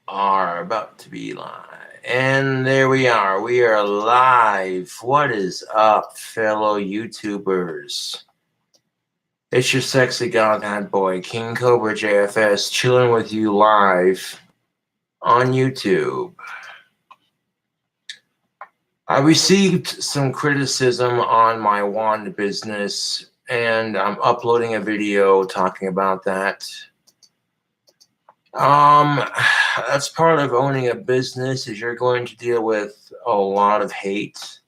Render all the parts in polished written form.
are about to be live. And there we are. We are live. What is up, fellow YouTubers? It's your sexy god boy, King Cobra JFS, chilling with you live on YouTube. I received some criticism on my wand business, and I'm uploading a video talking about that. That's part of owning a business, is you're going to deal with a lot of hate.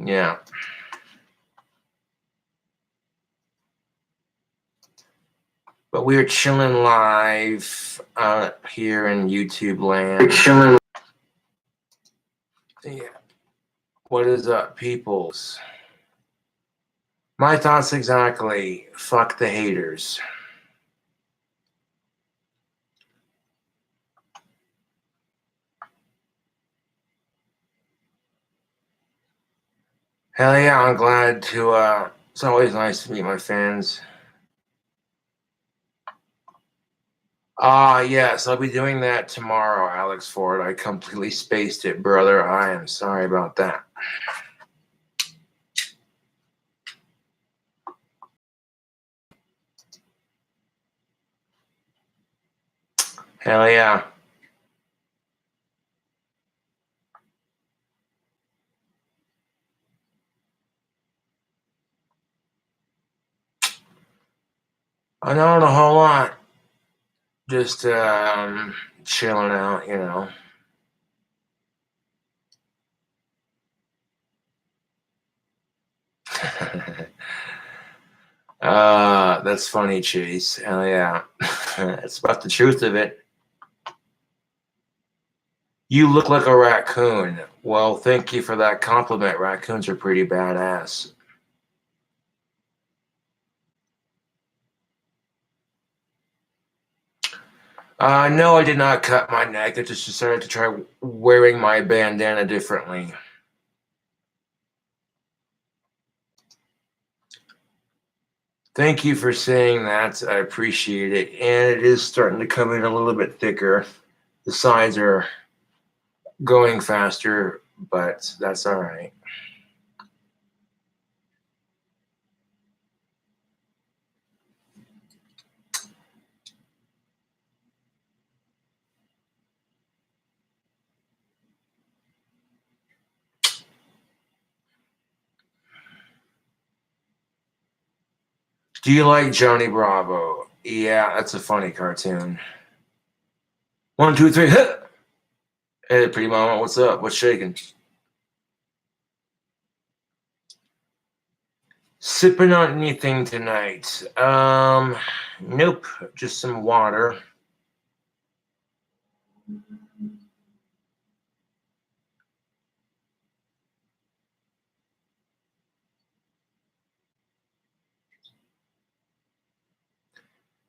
Yeah. But we're chilling live here in YouTube land. We're chilling. Yeah. What is up, peoples? My thoughts exactly. Fuck the haters. Hell yeah, I'm glad to, it's always nice to meet my fans. Yes, I'll be doing that tomorrow, Alex Ford. I completely spaced it, brother. I am sorry about that. Hell yeah. I not a whole lot. Just chilling out, you know. That's funny, Chase. Hell yeah. It's about the truth of it. You look like a raccoon. Well, thank you for that compliment. Raccoons are pretty badass. No, I did not cut my neck. I just decided to try wearing my bandana differently. Thank you for saying that. I appreciate it. And it is starting to come in a little bit thicker. The sides are going faster, but that's all right. Do you like Johnny Bravo? Yeah, that's a funny cartoon. 1, 2, 3, hit! Hey, pretty mama, what's up? What's shaking? Sipping on anything tonight? Nope, just some water.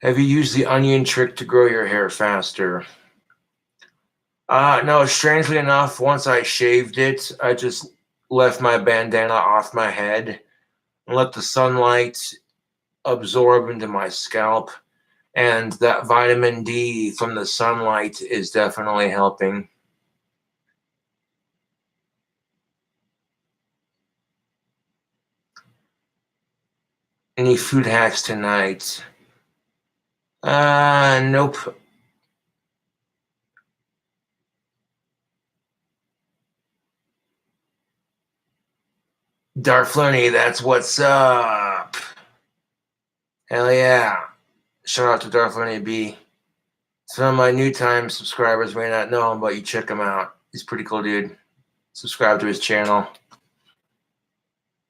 Have you used the onion trick to grow your hair faster? No, strangely enough, once I shaved it, I just left my bandana off my head and let the sunlight absorb into my scalp. And that vitamin D from the sunlight is definitely helping. Any food hacks tonight? Nope. Darflunny, that's what's up. Hell yeah. Shout out to Darflunny B. Some of my new time subscribers may not know him, but you check him out. He's a pretty cool dude. Subscribe to his channel.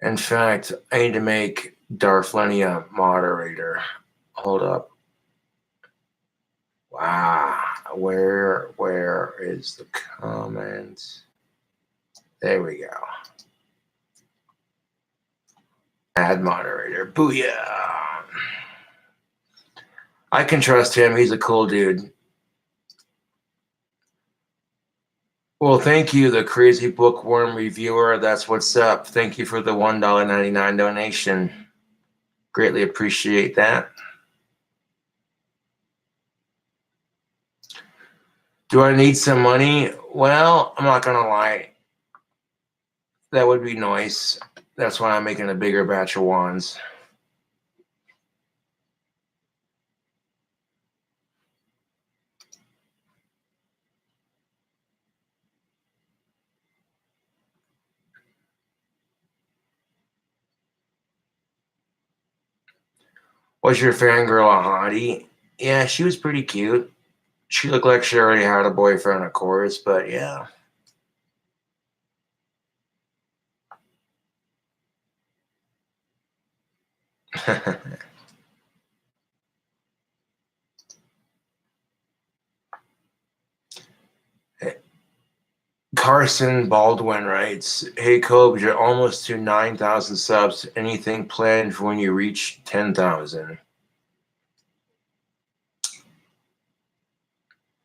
In fact, I need to make Darflunny a moderator. Hold up. Wow. Where is the comment? There we go. Add moderator. Booyah. I can trust him. He's a cool dude. Well, thank you, the Crazy Bookworm Reviewer. That's what's up. Thank you for the $1.99 donation. Greatly appreciate that. Do I need some money? Well, I'm not gonna lie. That would be nice. That's why I'm making a bigger batch of wands. Was your fangirl a hottie? Yeah, she was pretty cute. She looked like she already had a boyfriend, of course, but yeah. Carson Baldwin writes, "Hey Cobes, you're almost to 9,000 subs. Anything planned for when you reach 10,000?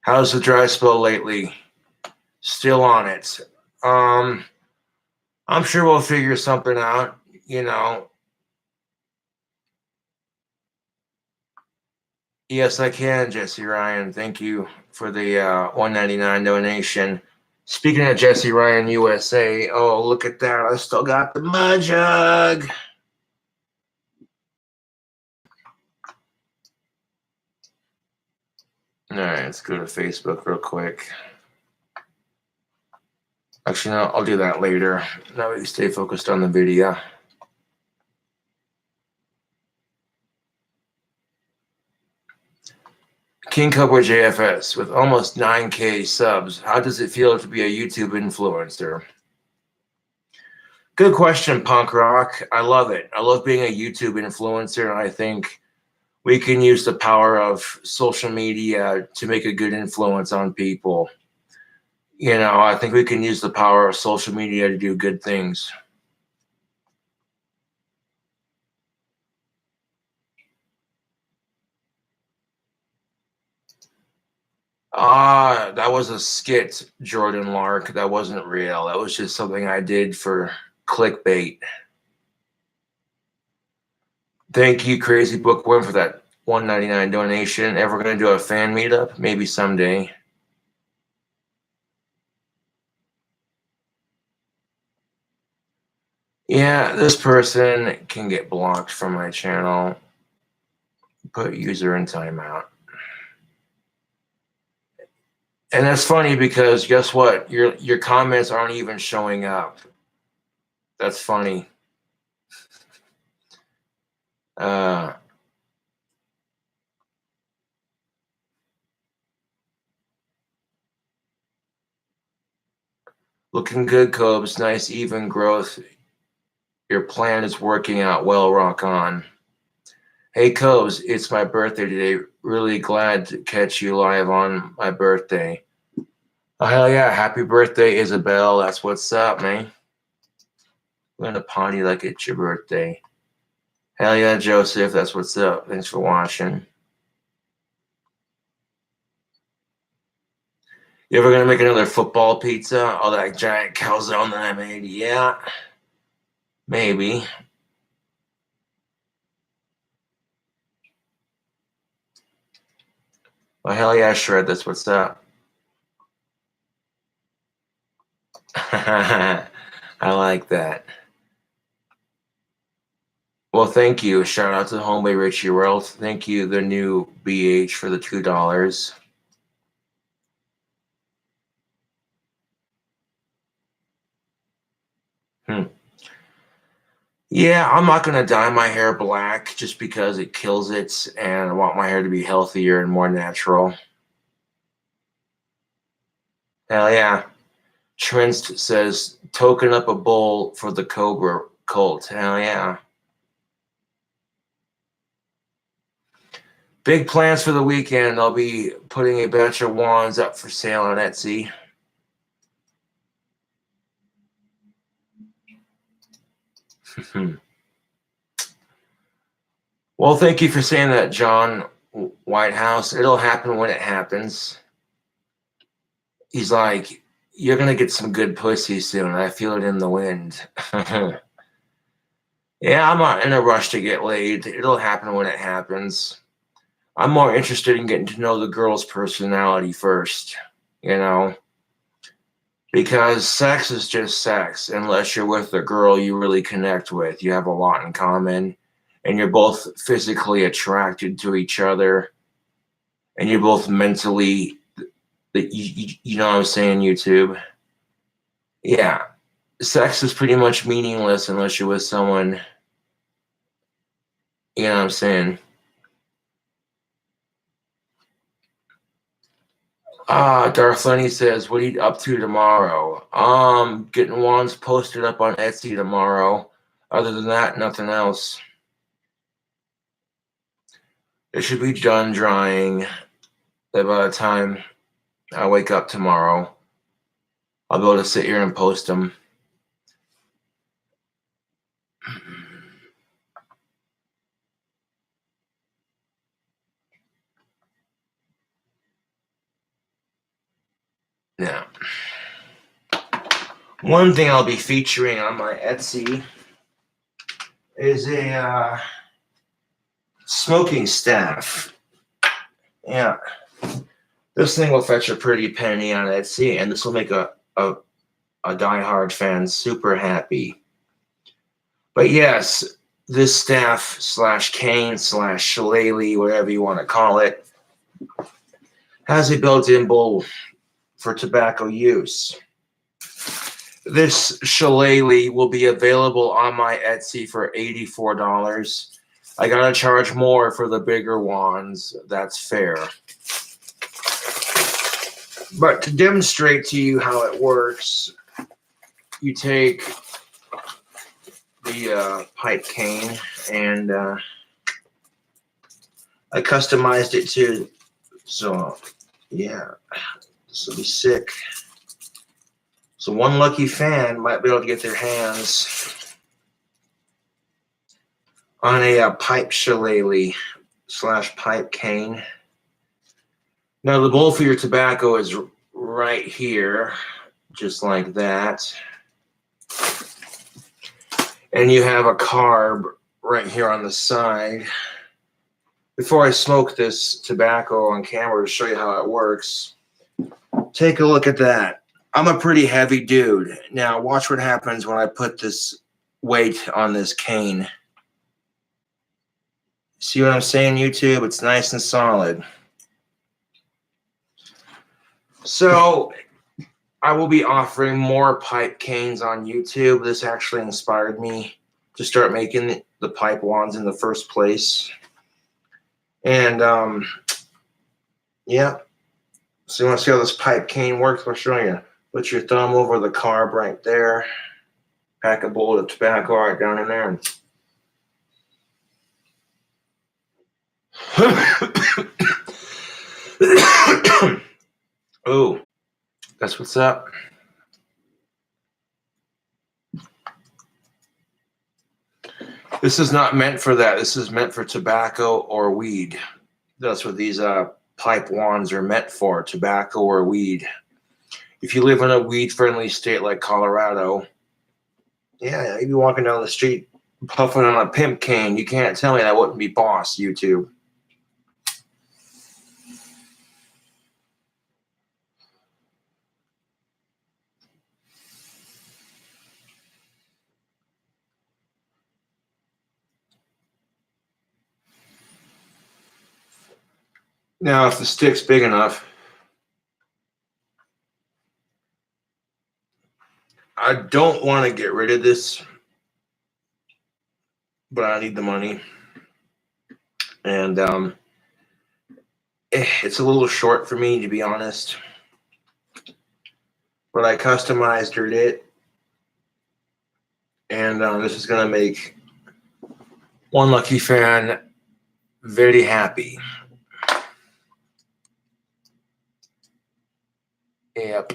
How's the dry spell lately? Still on it. Um, I'm sure we'll figure something out. You know, yes, I can, Jesse Ryan. Thank you for the 199 donation. Speaking of Jesse Ryan USA, oh, look at that. I still got the mud jug. All right, let's go to Facebook real quick. Actually, no, I'll do that later. Now we stay focused on the video. King Cobra JFS with almost 9K subs. How does it feel to be a YouTube influencer? Good question, Punk Rock. I love it. I love being a YouTube influencer, and I think we can use the power of social media to make a good influence on people. You know, I think we can use the power of social media to do good things. That was a skit, Jordan Lark. That wasn't real. That was just something I did for clickbait. Thank you, Crazy Bookworm, for that 199 donation. Ever going to do a fan meetup? Maybe someday. Yeah, this person can get blocked from my channel. Put user in timeout. And that's funny because guess what? Your comments aren't even showing up. That's funny. Looking good, Cobes. Nice even growth. Your plan is working out well. Rock on. Hey, Cobes, it's my birthday today. Really glad to catch you live on my birthday. Oh, hell yeah. Happy birthday, Isabel. That's what's up, man. We're gonna party like it's your birthday. Hell yeah, Joseph. That's what's up. Thanks for watching. You ever gonna make another football pizza? All that giant calzone that I made? Yeah, maybe. Well, hell yeah, Shred. That's what's up. I like that. Well, thank you. Shout out to Homeboy Richie World. Thank you, the new BH, for the $2. Yeah, I'm not gonna dye my hair black just because it kills it, and I want my hair to be healthier and more natural. Hell yeah. Trinst says, token up a bowl for the Cobra cult. Hell yeah. Big plans for the weekend. I'll be putting a bunch of wands up for sale on Etsy. Well, thank you for saying that, John Whitehouse. It'll happen when it happens. He's like, you're going to get some good pussy soon. I feel it in the wind. Yeah, I'm not in a rush to get laid. It'll happen when it happens. I'm more interested in getting to know the girl's personality first. you know, because sex is just sex unless you're with a girl you really connect with. You have a lot in common, and you're both physically attracted to each other, and you're both mentally, you know what I'm saying, YouTube? Yeah, sex is pretty much meaningless unless you're with someone, you know what I'm saying? Darth Lenny says, what are you up to tomorrow? Getting wands posted up on Etsy tomorrow. Other than that, nothing else. It should be done drying by the time I wake up tomorrow. I'll be able to sit here and post them. Yeah. One thing I'll be featuring on my Etsy is a smoking staff. Yeah. This thing will fetch a pretty penny on Etsy, and this will make a diehard fan super happy. But yes, this staff slash cane slash shillelagh, whatever you want to call it, has a built-in bowl for tobacco use. This shillelagh will be available on my Etsy for $84. I gotta charge more for the bigger wands. That's fair. But to demonstrate to you how it works, you take the pipe cane, and I customized it too. So yeah, this will be sick. So one lucky fan might be able to get their hands on a pipe shillelagh slash pipe cane. Now the bowl for your tobacco is right here, just like that. And you have a carb right here on the side. Before I smoke this tobacco on camera to show you how it works, take a look at that. I'm a pretty heavy dude. Now watch what happens when I put this weight on this cane. See what I'm saying, YouTube? It's nice and solid. So I will be offering more pipe canes on YouTube. This actually inspired me to start making the pipe wands in the first place. And yeah. So you want to see how this pipe cane works? I'll show you. Put your thumb over the carb right there. Pack a bowl of tobacco right down in there. Oh, that's what's up. This is not meant for that. This is meant for tobacco or weed. That's what these pipe wands are meant for, tobacco or weed. If you live in a weed-friendly state like Colorado, yeah, you'd be walking down the street puffing on a pimp cane. You can't tell me that wouldn't be boss, YouTube. Now, if the stick's big enough, I don't want to get rid of this, but I need the money. And it's a little short for me, to be honest. But I customized it. And this is going to make one lucky fan very happy. Yep.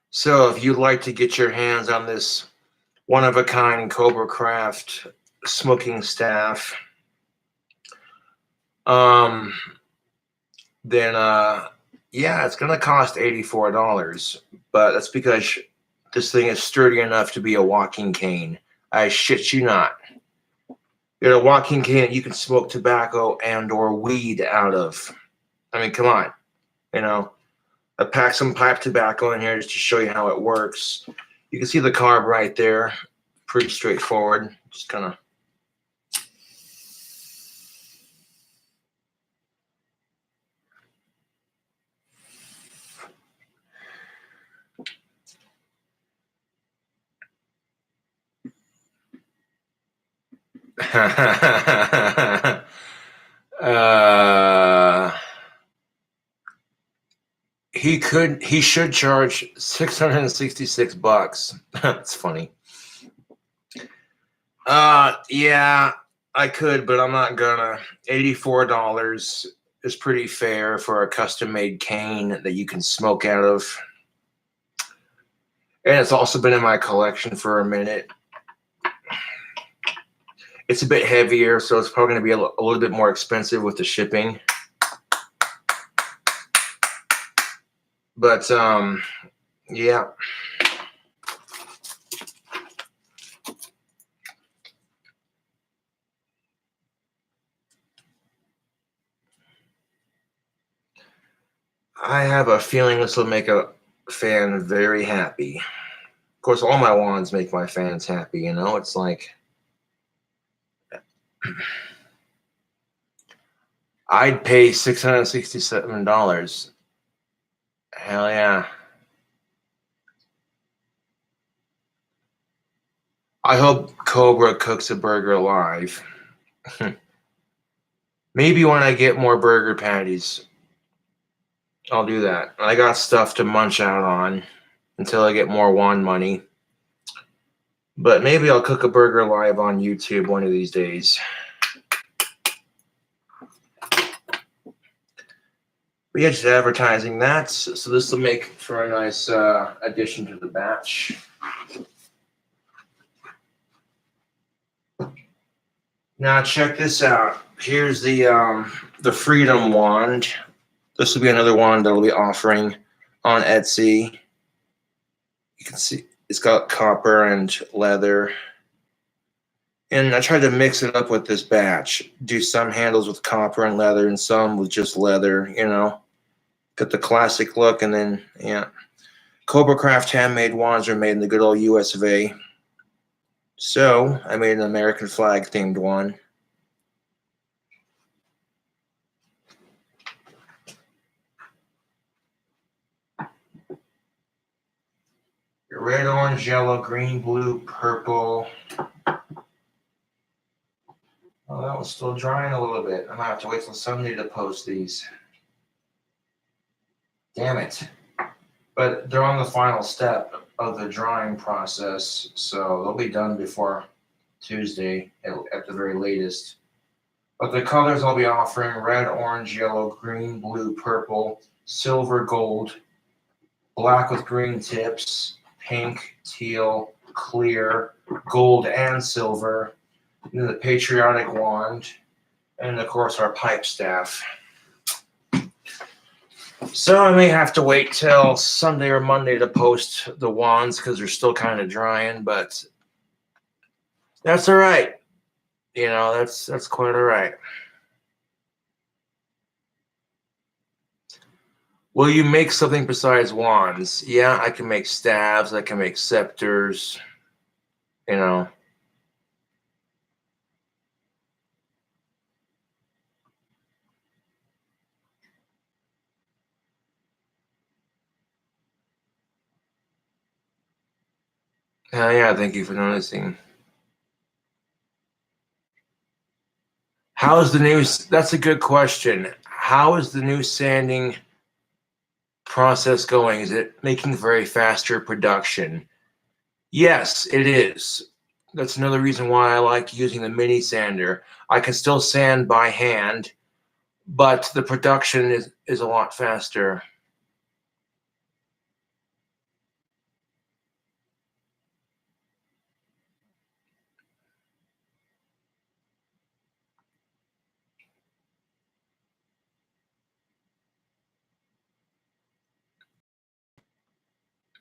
So if you'd like to get your hands on this one-of-a-kind Cobra Craft smoking staff, then yeah, it's going to cost $84. But that's because this thing is sturdy enough to be a walking cane. I shit you not. In a walking can you can smoke tobacco and or weed out of. I mean, come on. You know, I packed some pipe tobacco in here just to show you how it works. You can see the carb right there. Pretty straightforward. Just kind of. uh, he should charge $666. That's funny. Yeah, I could, but I'm not gonna. $84 is pretty fair for a custom made cane that you can smoke out of. And it's also been in my collection for a minute. It's a bit heavier, so it's probably going to be a little bit more expensive with the shipping. But yeah. I have a feeling this will make a fan very happy. Of course, all my wands make my fans happy, you know? It's like I'd pay $667. Hell yeah. I hope Cobra cooks a burger live. Maybe when I get more burger patties, I'll do that. I got stuff to munch out on until I get more wand money. But maybe I'll cook a burger live on YouTube one of these days. But yeah, just advertising that. So this will make for a nice addition to the batch. Now check this out. Here's the Freedom wand. This will be another wand that I'll be offering on Etsy. You can see it's got copper and leather. And I tried to mix it up with this batch. Do some handles with copper and leather and some with just leather, you know. Got the classic look, and then, yeah. Cobra Craft handmade wands are made in the good old US of A. So I made an American flag themed one. Red, orange, yellow, green, blue, purple. Oh, that one's still drying a little bit. I'm gonna have to wait till Sunday to post these. Damn it. But they're on the final step of the drying process, so they'll be done before Tuesday at the very latest. But the colors I'll be offering: red, orange, yellow, green, blue, purple, silver, gold, black with green tips, pink, teal, clear, gold, and silver, and then the patriotic wand, and of course our pipe staff. So I may have to wait till Sunday or Monday to post the wands because they're still kind of drying, but that's all right. You know, that's quite all right. Will you make something besides wands? Yeah, I can make staves. I can make scepters. You know. Yeah, thank you for noticing. How is the new? That's a good question. How is the new sanding process going? Is it making very faster production? Yes, it is. That's another reason why I like using the mini sander. I can still sand by hand, but the production is a lot faster.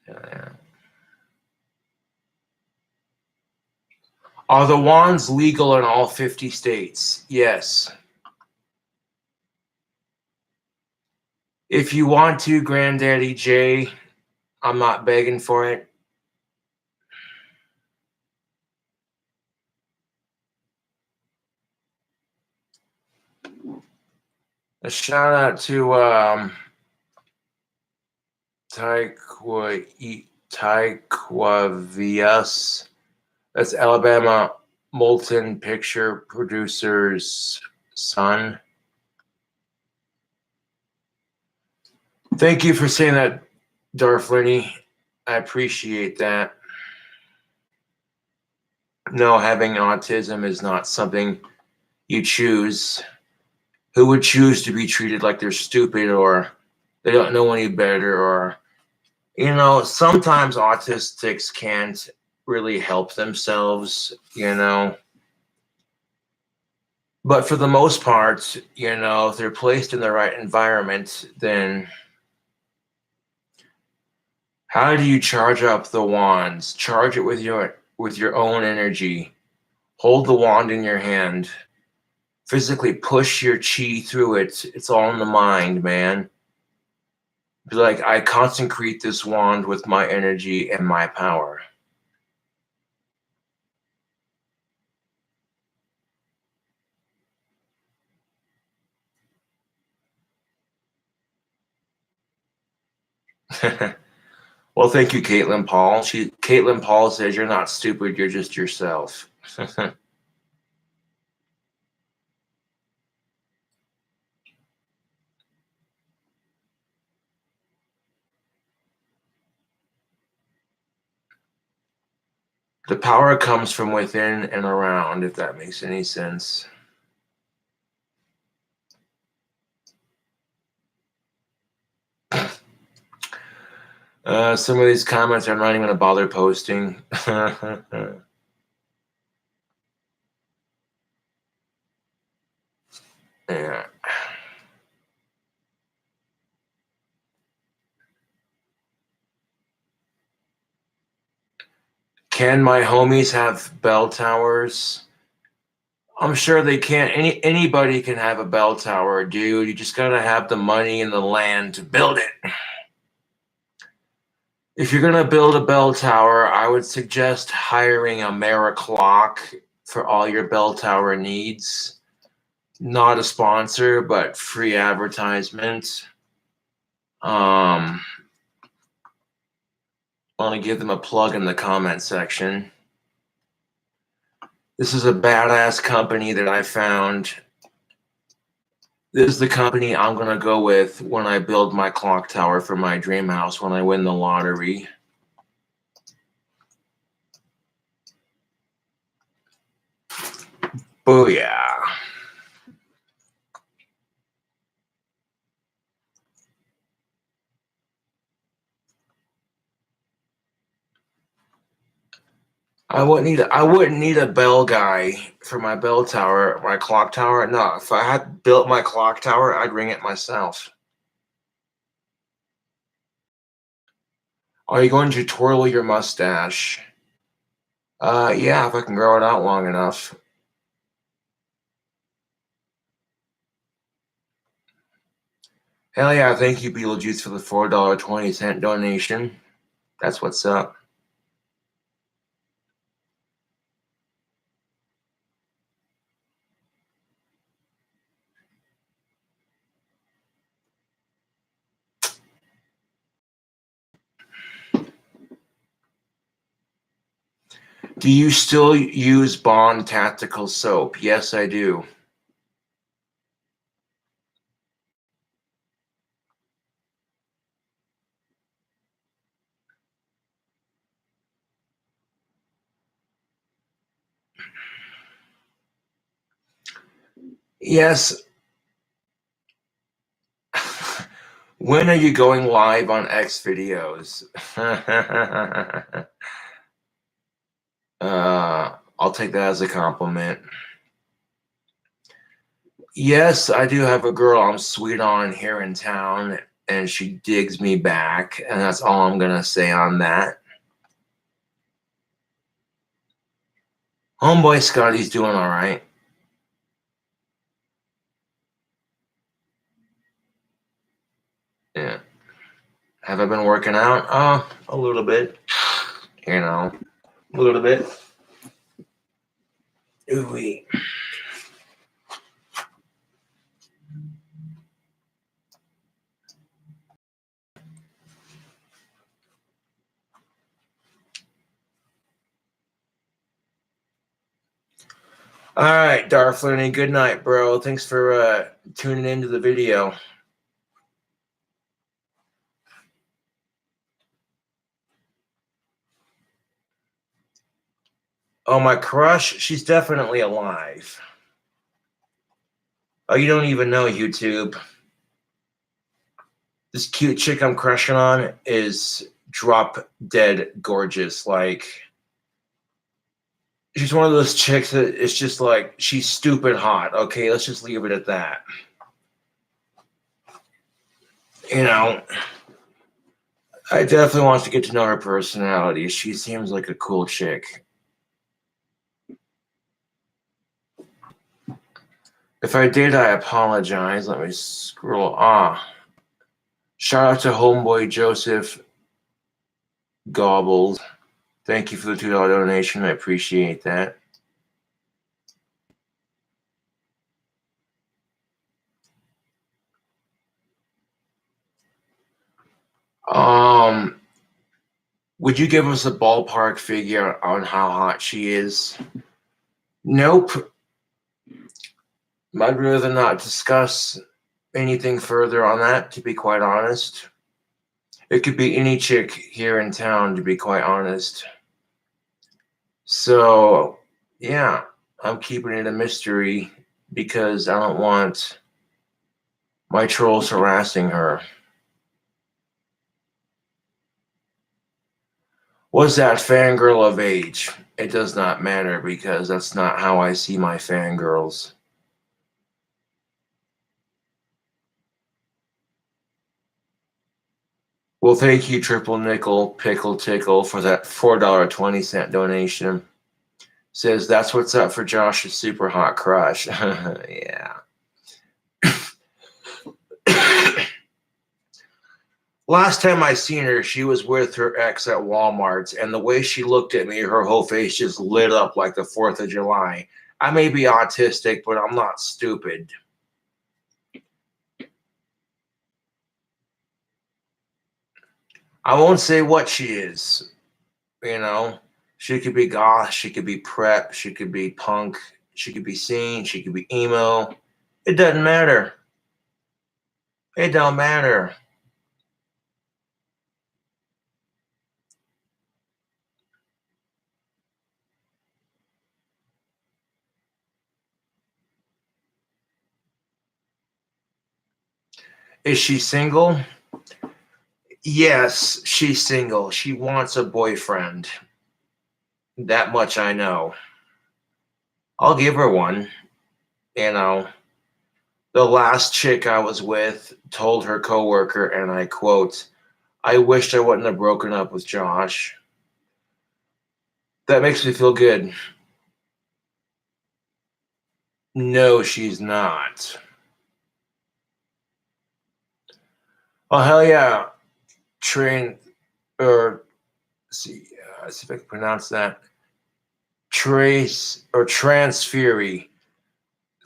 Yeah. Are the wands legal in all 50 states? Yes. If you want to, Granddaddy Jay, I'm not begging for it. A shout out to Taekwavius. That's Alabama Molten Picture producer's son. Thank you for saying that, Darth Lenny. I appreciate that. No, having autism is not something you choose. Who would choose to be treated like they're stupid or they don't know any better? Or, sometimes autistics can't really help themselves, But for the most part, if they're placed in the right environment, then how do you charge up the wands? Charge it with your own energy. Hold the wand in your hand. Physically push your chi through it. It's all in the mind, man. Be like, I consecrate this wand with my energy and my power. Well, thank you, Caitlin Paul. Caitlin Paul says, you're not stupid, you're just yourself. The power comes from within and around, if that makes any sense. Some of these comments I'm not even going to bother posting. Yeah. Can my homies have bell towers? I'm sure they can. Anybody can have a bell tower, dude. You just gotta have the money and the land to build it. If you're gonna build a bell tower, I would suggest hiring a Mara clock for all your bell tower needs. Not a sponsor, but free advertisement. Want to give them a plug in the comment section. This is a badass company that I found. This is the company I'm going to go with when I build my clock tower for my dream house when I win the lottery. Booyah. I wouldn't need a bell guy for my bell tower, my clock tower. No, if I had built my clock tower, I'd ring it myself. Are you going to twirl your mustache? Yeah, if I can grow it out long enough. Hell yeah, thank you, Beetlejuice, for the $4.20 donation. That's what's up. Do you still use Bond tactical soap? Yes, I do. Yes. When are you going live on X videos? I'll take that as a compliment. Yes, I do have a girl I'm sweet on here in town, and she digs me back, and that's all I'm going to say on that. Homeboy Scotty's doing all right. Yeah. Have I been working out? A little bit. You know, a little bit. Ooh-wee. All right, Darflini, good night, bro. Thanks for tuning into the video. Oh, my crush? She's definitely alive. Oh, you don't even know, YouTube. This cute chick I'm crushing on is drop dead gorgeous. Like, she's one of those chicks that it's just like, she's stupid hot. Okay, let's just leave it at that. You know, I definitely want to get to know her personality. She seems like a cool chick. If I did, I apologize. Let me scroll. Shout out to homeboy Joseph Gobbles. Thank you for the $2 donation. I appreciate that. Would you give us a ballpark figure on how hot she is? Nope. I'd rather not discuss anything further on that, to be quite honest. It could be any chick here in town, to be quite honest. So, yeah, I'm keeping it a mystery because I don't want my trolls harassing her. Was that fangirl of age? It does not matter because that's not how I see my fangirls. Well, thank you, Triple Nickel Pickle Tickle, for that $4.20 donation. Says that's what's up for Josh's super hot crush. Yeah. Last time I seen her, she was with her ex at Walmart's, and the way she looked at me, her whole face just lit up like the 4th of July. I may be autistic, but I'm not stupid. I won't say what she is. You know, she could be goth, she could be prep, she could be punk, she could be scene, she could be emo. It doesn't matter. It don't matter. Is she single? Yes, she's single. She wants a boyfriend. That much I know. I'll give her one. You know, the last chick I was with told her coworker, and I quote, I wished I wouldn't have broken up with Josh. That makes me feel good. No, she's not. Oh, hell yeah. Train, or see if I can pronounce that. Trace, or Transfury.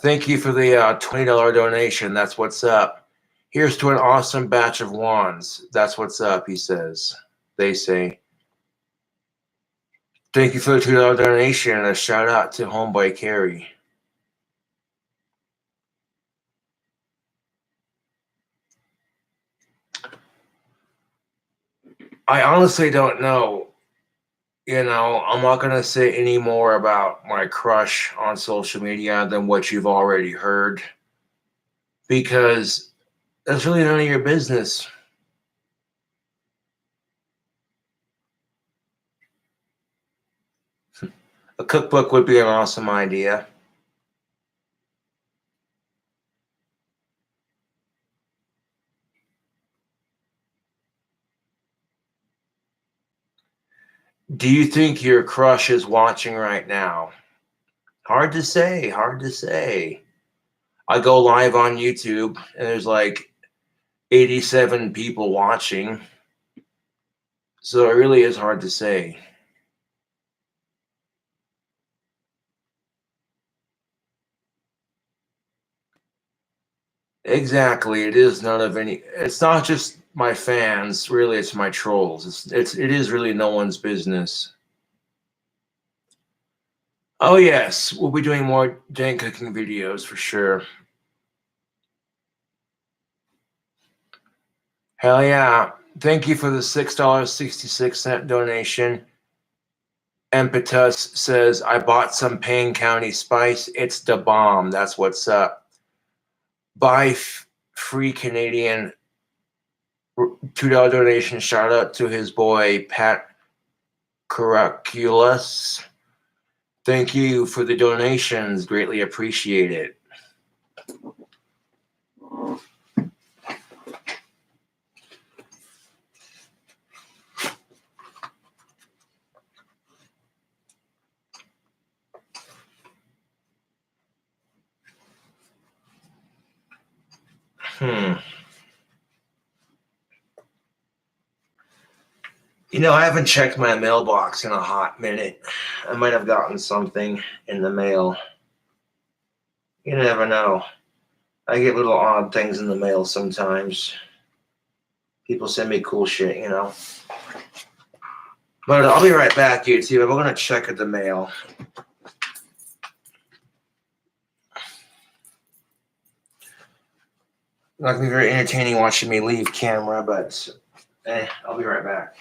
Thank you for the $20 donation. That's what's up. Here's to an awesome batch of wands. That's what's up, he says. They say. Thank you for the $2 donation and a shout out to Homeboy Carrie. I honestly don't know. You know, I'm not going to say any more about my crush on social media than what you've already heard because that's really none of your business. A cookbook would be an awesome idea. Do you think your crush is watching right now? Hard to say. Hard to say. I go live on YouTube and there's like 87 people watching. So it really is hard to say. Exactly. It is none of any. It's not just my fans. Really, it's my trolls. It is really no one's business. Oh yes, we'll be doing more dank cooking videos for sure. Hell yeah! Thank you for the $6.66 donation. Impetus says I bought some Payne County spice. It's the bomb. That's what's up. Buy free Canadian. $2 donation. Shout out to his boy Pat Caraculus. Thank you for the donations. Greatly appreciate it. You know, I haven't checked my mailbox in a hot minute. I might have gotten something in the mail. You never know. I get little odd things in the mail sometimes. People send me cool shit, you know. But I'll be right back, YouTube. I'm going to check at the mail. Not going to be very entertaining watching me leave camera, but I'll be right back.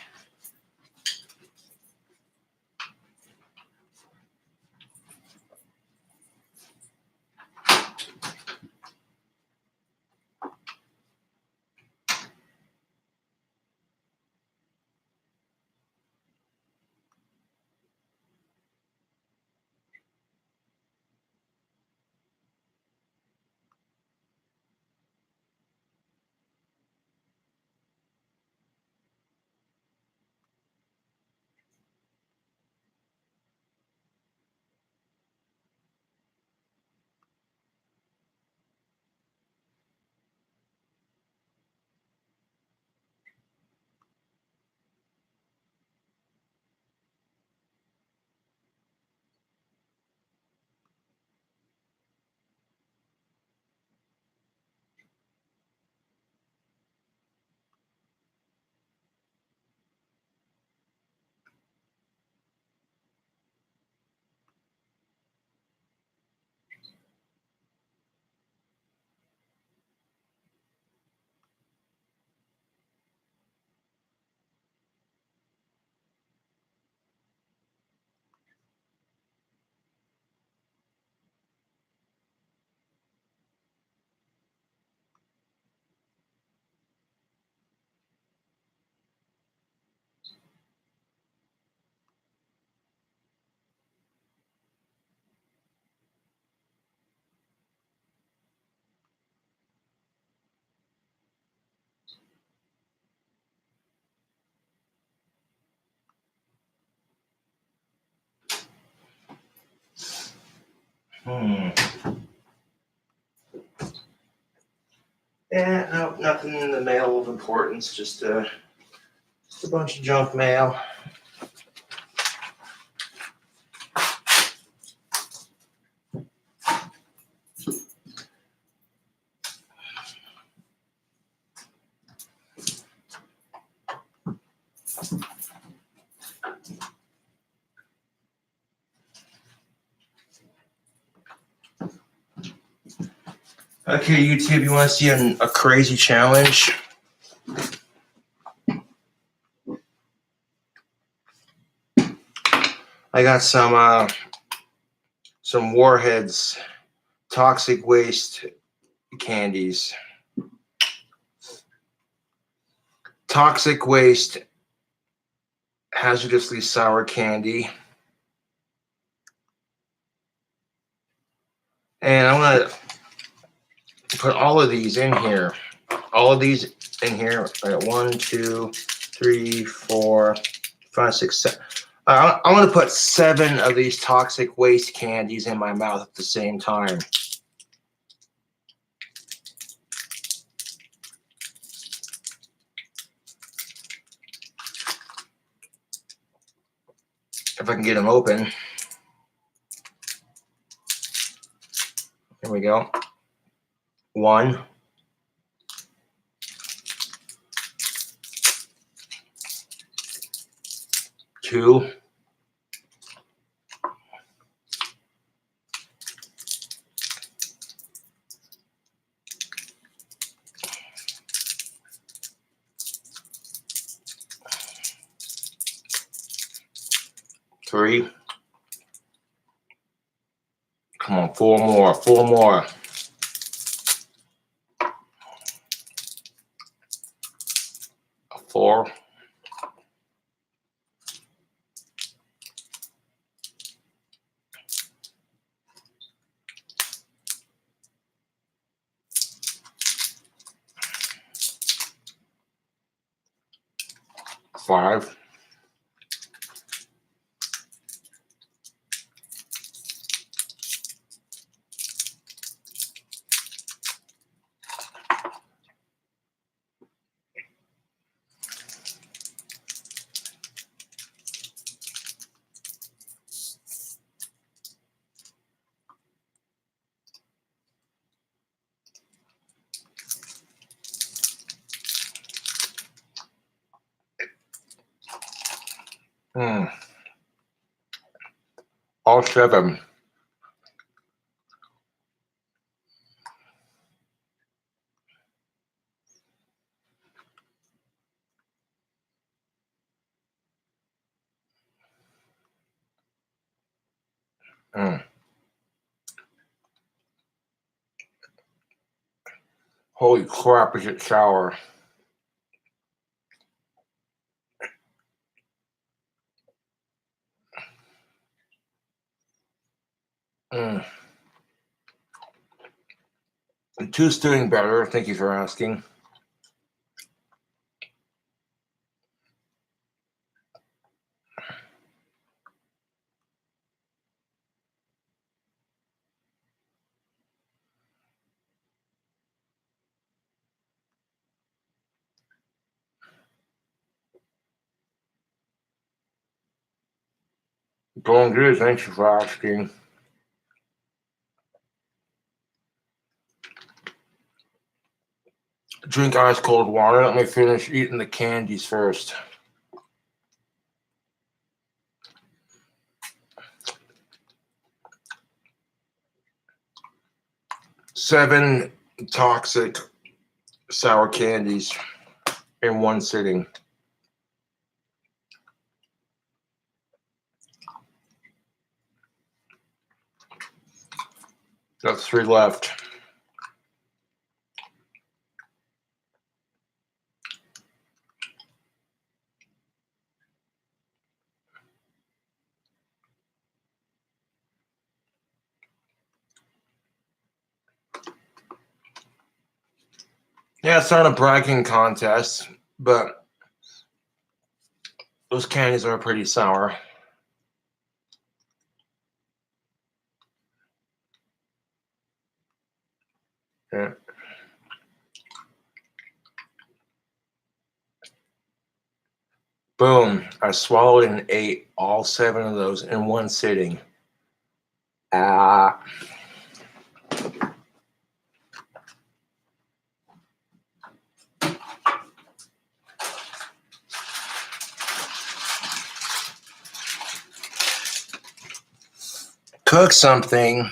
Yeah, no, nothing in the mail of importance. Just a bunch of junk mail. Okay, YouTube, you want to see a crazy challenge? I got some Warheads toxic waste candies. Toxic waste hazardously sour candy. And I want to put all of these in here. All of these in here. All right, 1, 2, 3, 4, 5, 6, 7. I'm going to put 7 of these toxic waste candies in my mouth at the same time. If I can get them open. Here we go. 1. 2. 3. Come on, 4 more. 4 more. 4. 5. All 7. Holy crap, is it sour? The 2's doing better. Thank you for asking. Going good. Thank you for asking. Drink ice cold water. Let me finish eating the candies first. Seven toxic sour candies in one sitting. Got 3 left. Yeah, it's not a bragging contest, but those candies are pretty sour. Yeah. Boom. I swallowed and ate all 7 of those in one sitting. Cook something.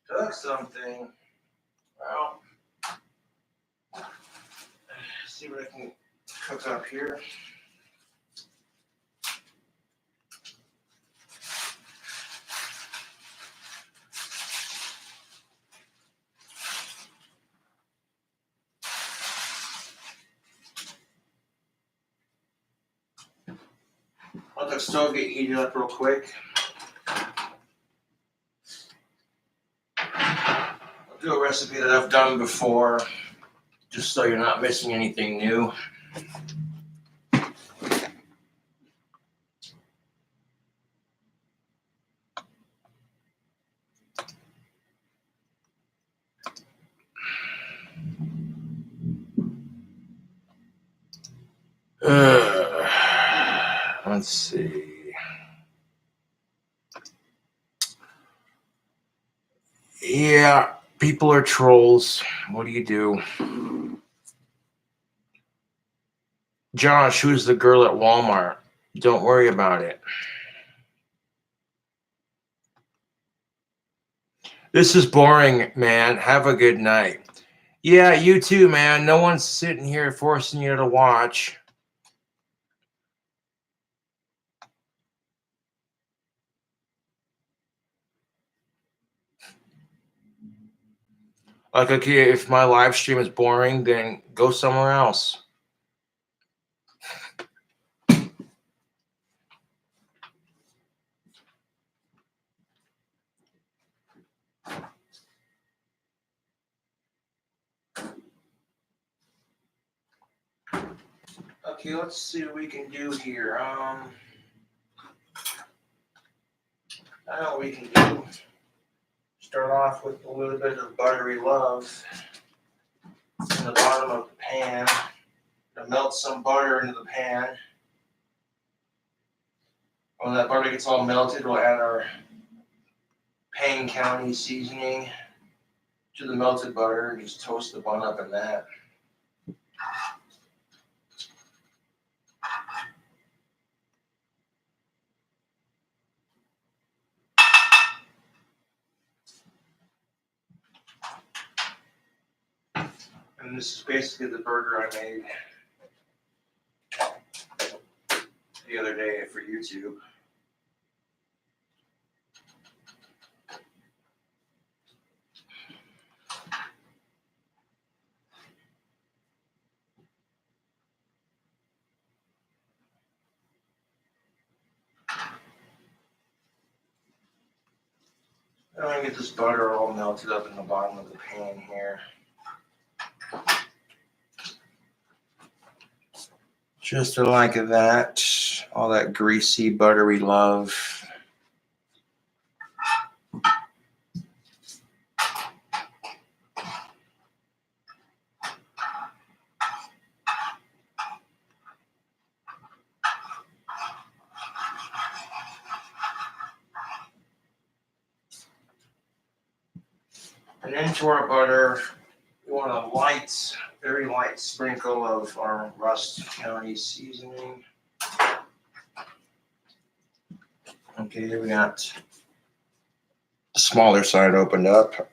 Cook something. Well, see what I can cook up here. Let the stove get heated up real quick. do a recipe that I've done before, just so you're not missing anything new. Let's see. Yeah, people are trolls. What do you do? Josh, who's the girl at Walmart? Don't worry about it. This is boring, man. Have a good night. Yeah, you too, man. No one's sitting here forcing you to watch. Like, okay, if my live stream is boring, then go somewhere else. Okay, let's see what we can do here. I know what we can do. Start off with a little bit of buttery love in the bottom of the pan. Gonna melt some butter into the pan. When that butter gets all melted, we'll add our Payne County seasoning to the melted butter. Just toast the bun up in that. And this is basically the burger I made the other day for YouTube. I'm going to get this butter all melted up in the bottom of the pan here. Just like that. All that greasy, buttery love. And into our butter, we want a light, very light sprinkle of our Rust County seasoning. Okay, we got the smaller side opened up.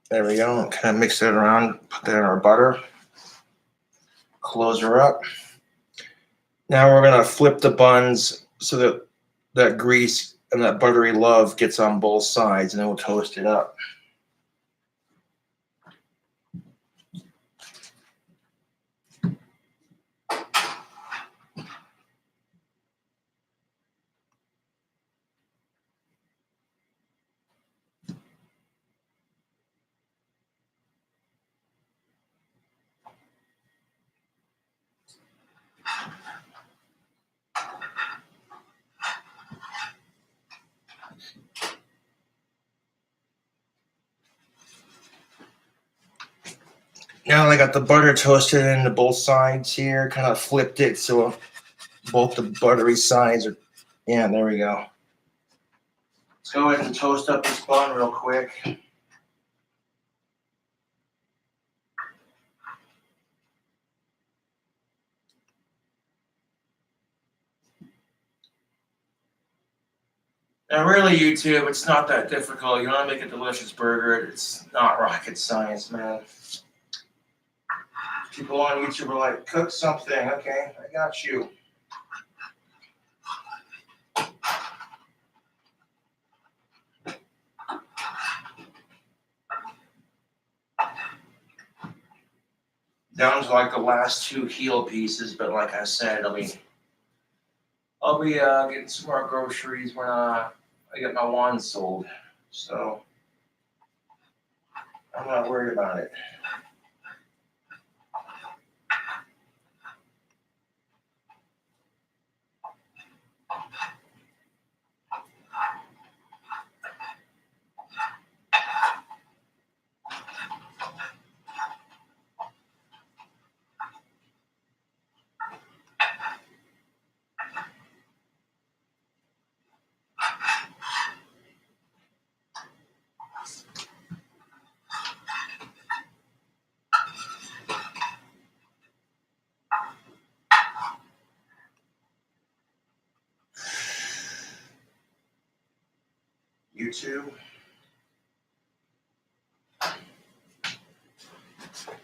There we go. Kind of mix it around, put that in our butter. Close her up. Now we're going to flip the buns so that that grease and that buttery love gets on both sides, and then we'll toast it up. Now I got the butter toasted into both sides here, kind of flipped it so both the buttery sides are, yeah, there we go. Let's go ahead and toast up this bun real quick. Now really, YouTube, it's not that difficult. You want to make a delicious burger, it's not rocket science, man. People on YouTube are like, cook something. Okay, I got you. Down to like the last two heel pieces, but like I said, I'll be getting some more groceries when I get my wand sold. So I'm not worried about it. YouTube.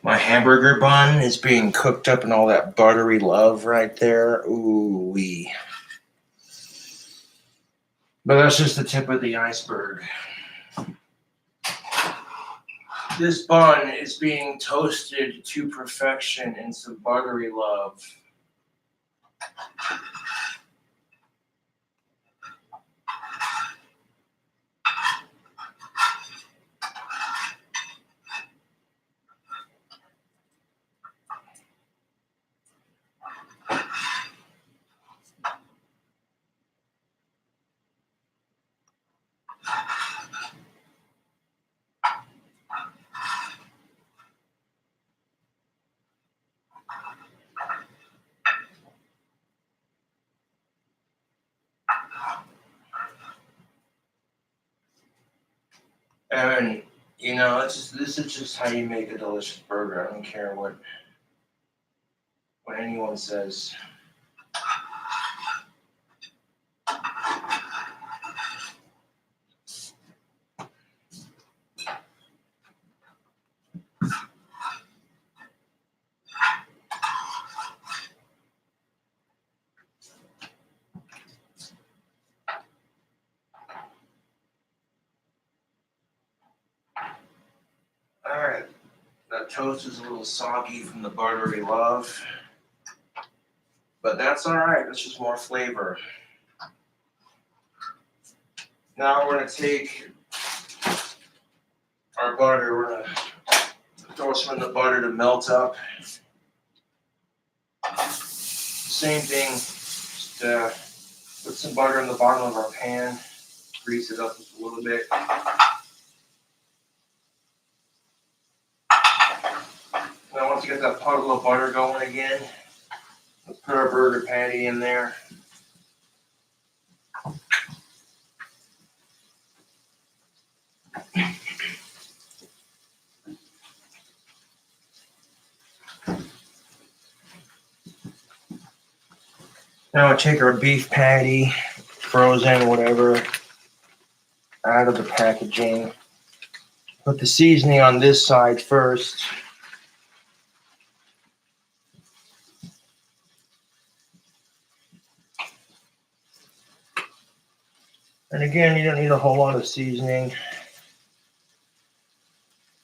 My hamburger bun is being cooked up in all that buttery love right there. Ooh wee. But that's just the tip of the iceberg. This bun is being toasted to perfection in some buttery love. And you know, this is just how you make a delicious burger. I don't care what anyone says. All right, that toast is a little soggy from the buttery love, but that's all right. That's just more flavor. Now we're gonna take our butter. We're gonna throw some in the butter to melt up. Same thing. Just put some butter in the bottom of our pan. Grease it up just a little bit. Now once you get that puddle of butter going again, let's put our burger patty in there. Now we'll take our beef patty, frozen, whatever, out of the packaging. Put the seasoning on this side first. And again, you don't need a whole lot of seasoning.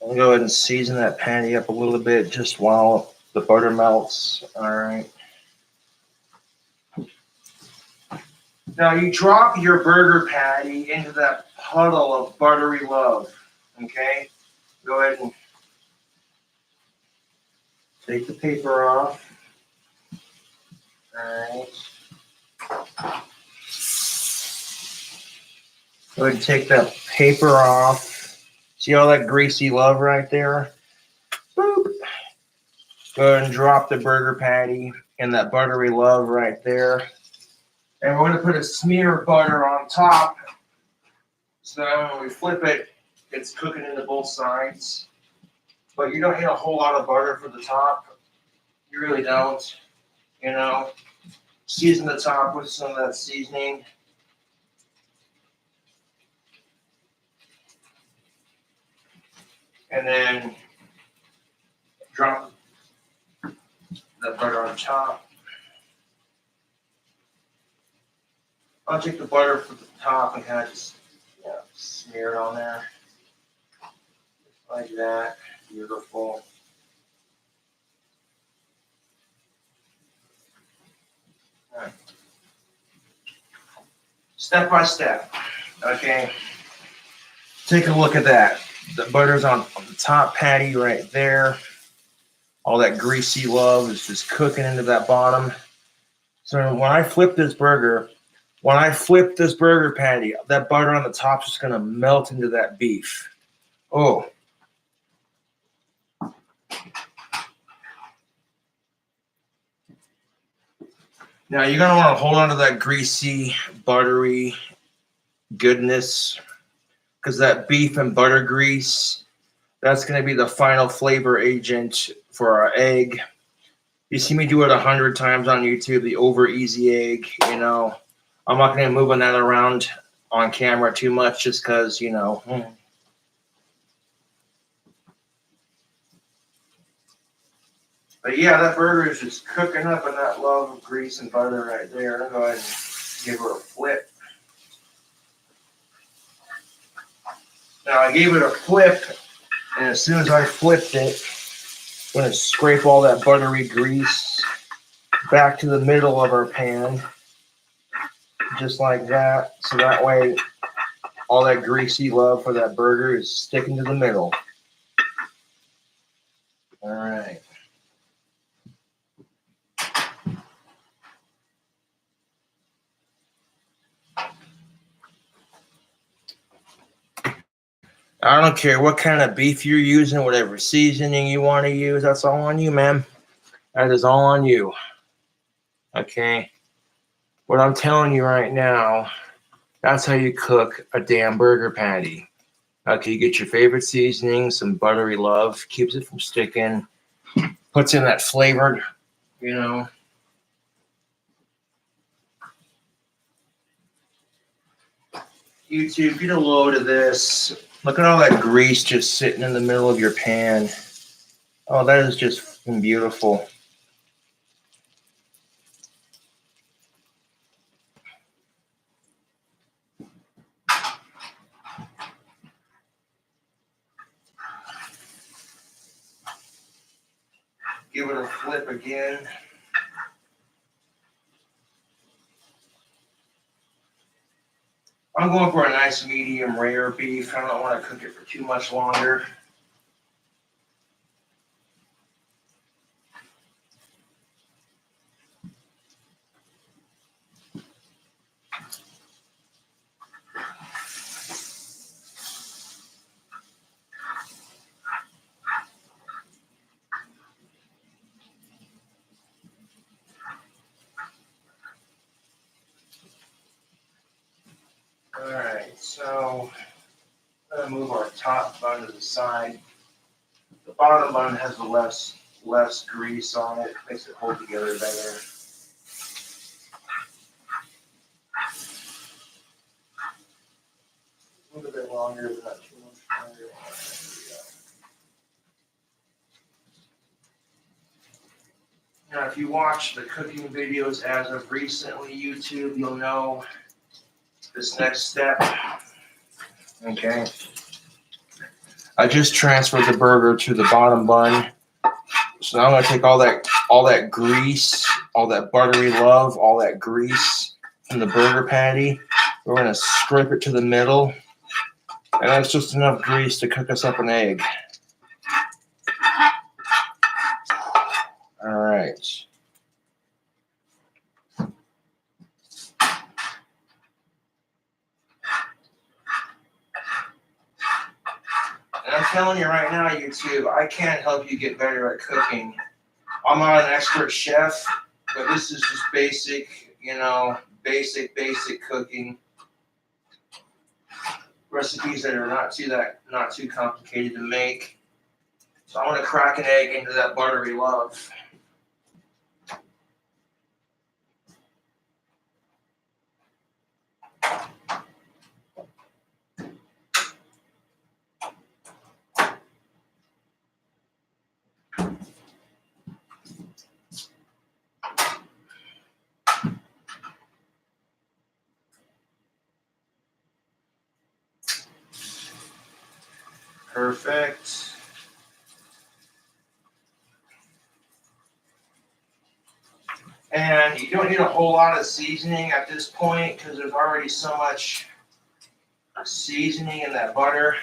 I'll go ahead and season that patty up a little bit just while the butter melts. All right. Now you drop your burger patty into that puddle of buttery love. Okay? Go ahead and take the paper off. All right. Go ahead and take that paper off. See all that greasy love right there? Boop. Go ahead and drop the burger patty in that buttery love right there. And we're going to put a smear of butter on top. So that when we flip it, it's cooking into both sides. But you don't need a whole lot of butter for the top. You really don't. You know, season the top with some of that seasoning. And then drop the butter on top. I'll take the butter from the top and kind of just smear it on there. Just like that. Beautiful. All right. Step by step. Okay. Take a look at that. The butter's on the top patty right there. All that greasy love is just cooking into that bottom. So when I flip this burger patty, that butter on the top is just going to melt into that beef. Oh. Now you're going to want to hold on to that greasy, buttery goodness, because that beef and butter grease, that's going to be the final flavor agent for our egg. You see me do it 100 times on YouTube, the over easy egg, you know. I'm not going to move that around on camera too much just because, you know. But yeah, that burger is just cooking up in that love of grease and butter right there. I'll go ahead and give her a flip. Now I gave it a flip, and as soon as I flipped it, I'm going to scrape all that buttery grease back to the middle of our pan, just like that. So that way, all that greasy love for that burger is sticking to the middle. All right. I don't care what kind of beef you're using, whatever seasoning you want to use, that's all on you, man. That is all on you. Okay? What I'm telling you right now, that's how you cook a damn burger patty. Okay, you get your favorite seasoning, some buttery love, keeps it from sticking, puts in that flavored, you know. YouTube, get a load of this. Look at all that grease just sitting in the middle of your pan. Oh, that is just beautiful. Give it a flip again. I'm going for a nice medium rare beef. I don't want to cook it for too much longer. All right, so I'm going to move our top bun to the side. The bottom bun has the less grease on it, makes it hold together better. A little bit longer, but not too much longer. Now, if you watch the cooking videos as of recently, YouTube, you'll know this next step. Okay. I just transferred the burger to the bottom bun. So now I'm going to take all that grease, all that buttery love, all that grease from the burger patty. We're going to scrape it to the middle. And that's just enough grease to cook us up an egg. All right. And I'm telling you right now, YouTube, I can't help you get better at cooking. I'm not an expert chef, but this is just basic, you know, basic cooking. Recipes that are not too complicated to make. So I want to crack an egg into that buttery love. Perfect. And you don't need a whole lot of seasoning at this point because there's already so much seasoning in that butter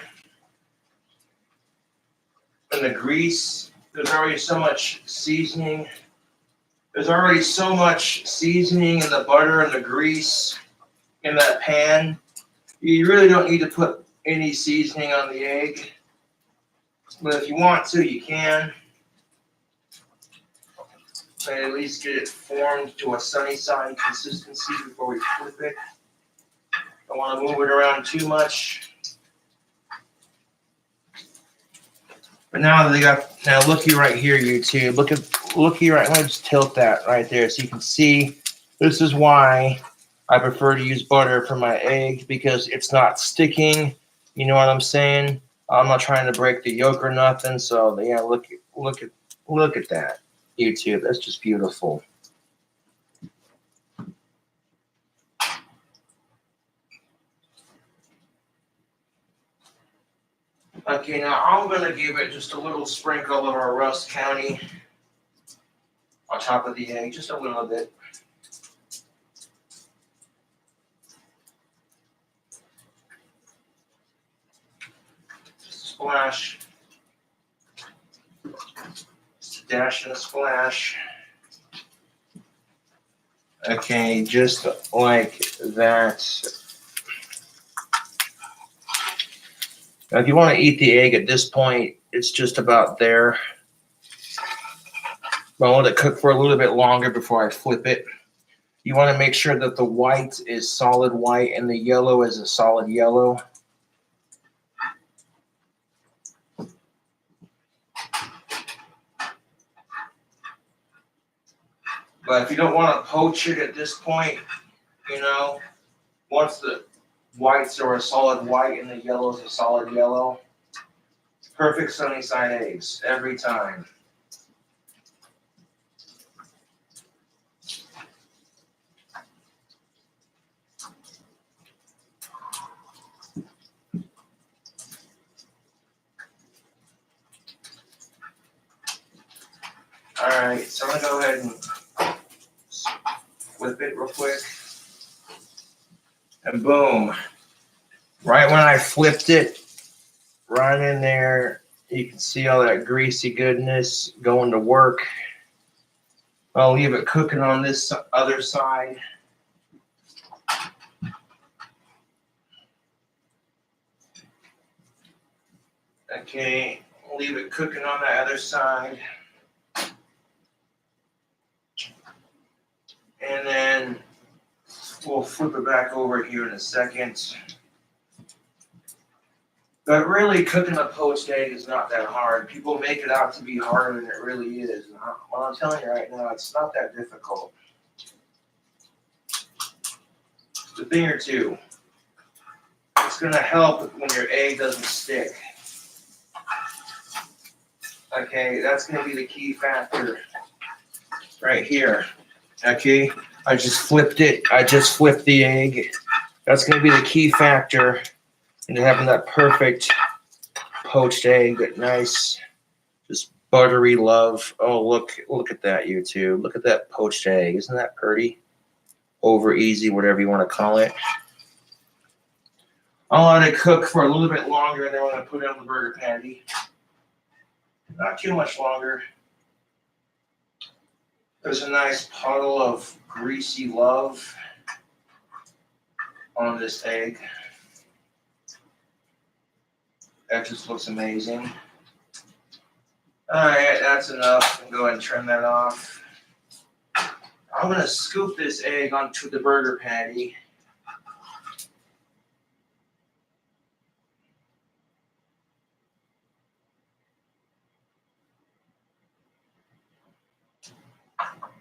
and the grease. There's already so much seasoning. There's already so much seasoning in the butter and the grease in that pan. You really don't need to put any seasoning on the egg. But if you want to, you can. And at least get it formed to a sunny side consistency before we flip it. Don't want to move it around too much. But now they got, now looky right here, YouTube. Looky right, let me just tilt that right there so you can see. This is why I prefer to use butter for my eggs, because it's not sticking. You know what I'm saying? I'm not trying to break the yolk or nothing. So yeah, look at that, YouTube. That's just beautiful. Okay, now I'm gonna give it just a little sprinkle of our Rusk County on top of the egg, just a little bit. Just a splash. Just a dash and a splash. Okay, just like that. Now, if you want to eat the egg at this point, it's just about there. But I'll let it cook for a little bit longer before I flip it. You want to make sure that the white is solid white and the yellow is a solid yellow. But if you don't want to poach it at this point, you know, once the whites are a solid white and the yellow is a solid yellow, perfect sunny side eggs every time. All right, so I'm gonna go ahead and flip it real quick. And boom. Right when I flipped it, right in there, you can see all that greasy goodness going to work. I'll leave it cooking on this other side. Okay, I'll leave it cooking on the other side. And then we'll flip it back over here in a second. But really, cooking a poached egg is not that hard. People make it out to be harder than it really is. Well, I'm telling you right now, it's not that difficult. Just a thing or two. It's going to help when your egg doesn't stick. Okay, that's going to be the key factor right here. Okay, I just flipped it. I just flipped the egg. That's going to be the key factor into having that perfect poached egg, that nice, just buttery love. Oh, look at that, YouTube. Look at that poached egg. Isn't that pretty? Over easy, whatever you want to call it. I'll let it cook for a little bit longer, and then I'm going to put it on the burger patty. Not too much longer. There's a nice puddle of greasy love on this egg. That just looks amazing. All right, that's enough. I'll go ahead and turn that off. I'm going to scoop this egg onto the burger patty.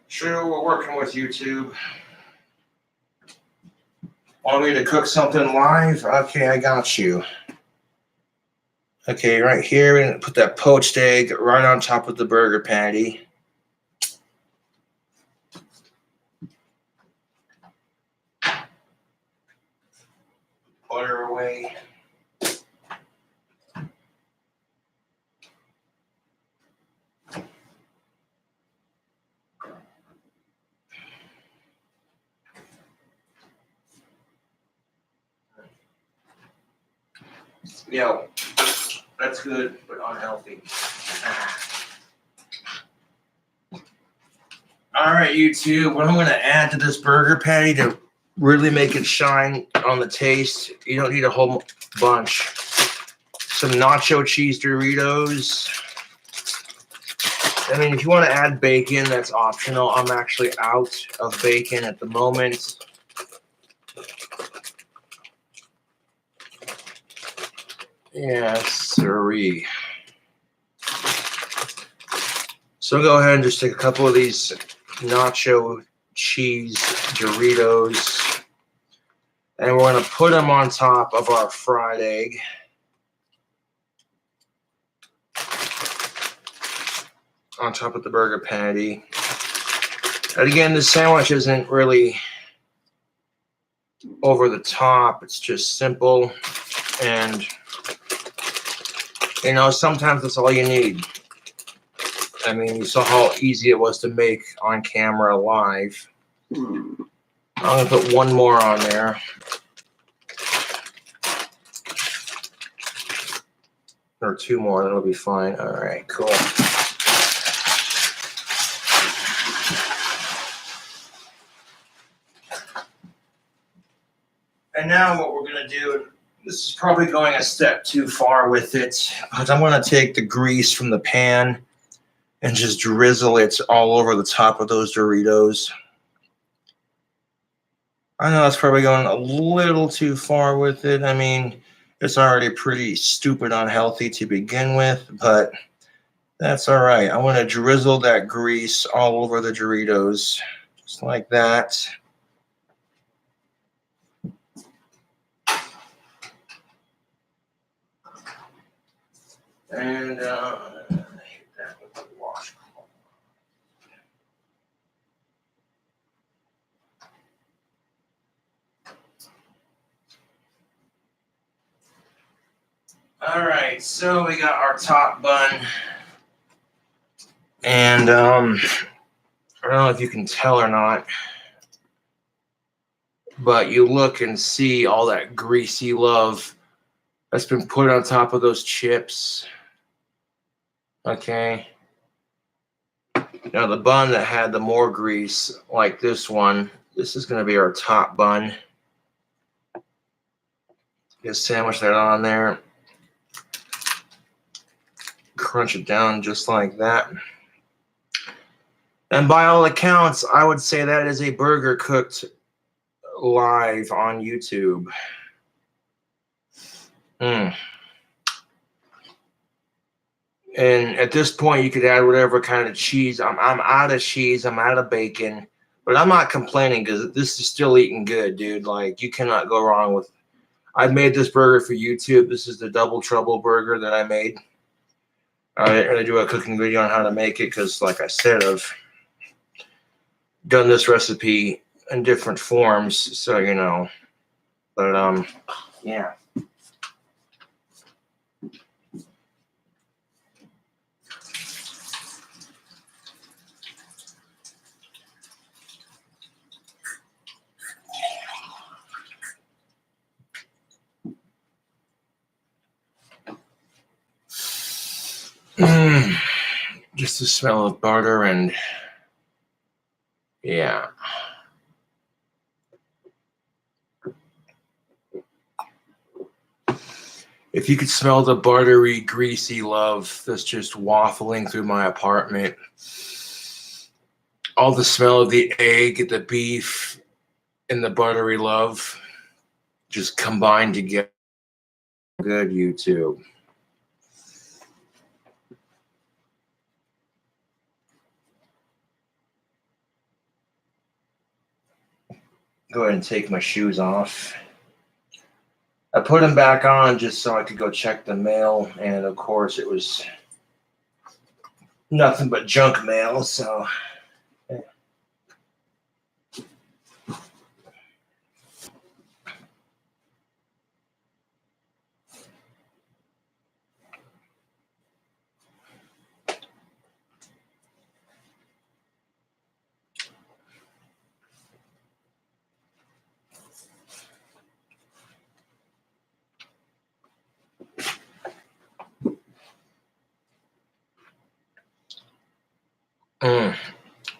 Sure, we're working with YouTube. Want me to cook something live? Okay, I got you. Okay, right here, we're going to put that poached egg right on top of the burger patty. Butter away. Yo, that's good, but unhealthy. All right, YouTube, what I'm going to add to this burger patty to really make it shine on the taste, you don't need a whole bunch. Some nacho cheese Doritos. I mean, if you want to add bacon, that's optional. I'm actually out of bacon at the moment. Yes, sirree. So go ahead and just take a couple of these nacho cheese Doritos, and we're going to put them on top of our fried egg. On top of the burger patty. And again, the sandwich isn't really over the top. It's just simple. And, you know, sometimes that's all you need. I mean, you saw how easy it was to make on camera live. I'm going to put one more on there. Or two more, that'll be fine. All right, cool. And now what we're going to do, this is probably going a step too far with it, but I'm going to take the grease from the pan and just drizzle it all over the top of those Doritos. I know that's probably going a little too far with it. I mean, it's already pretty stupid unhealthy to begin with, but that's all right. I want to drizzle that grease all over the Doritos, just like that. And hit that with the washcloth. All right, so we got our top bun, and I don't know if you can tell or not, but you look and see all that greasy love that's been put on top of those chips. Okay. Now the bun that had the more grease, like this one, this is going to be our top bun. Just sandwich that on there. Crunch it down just like that. And by all accounts, I would say that is a burger cooked live on YouTube. And at this point, you could add whatever kind of cheese. I'm out of cheese. I'm out of bacon. But I'm not complaining because this is still eating good, dude. Like, you cannot go wrong with. I made this burger for YouTube. This is the Double Trouble burger that I made. I didn't really do a cooking video on how to make it because, like I said, I've done this recipe in different forms. So, you know. But, yeah. Just the smell of butter and yeah. If you could smell the buttery, greasy love that's just waffling through my apartment, all the smell of the egg, the beef, and the buttery love just combined together. Good, YouTube. Go ahead and take my shoes off. I put them back on just so I could go check the mail, and of course it was nothing but junk mail, so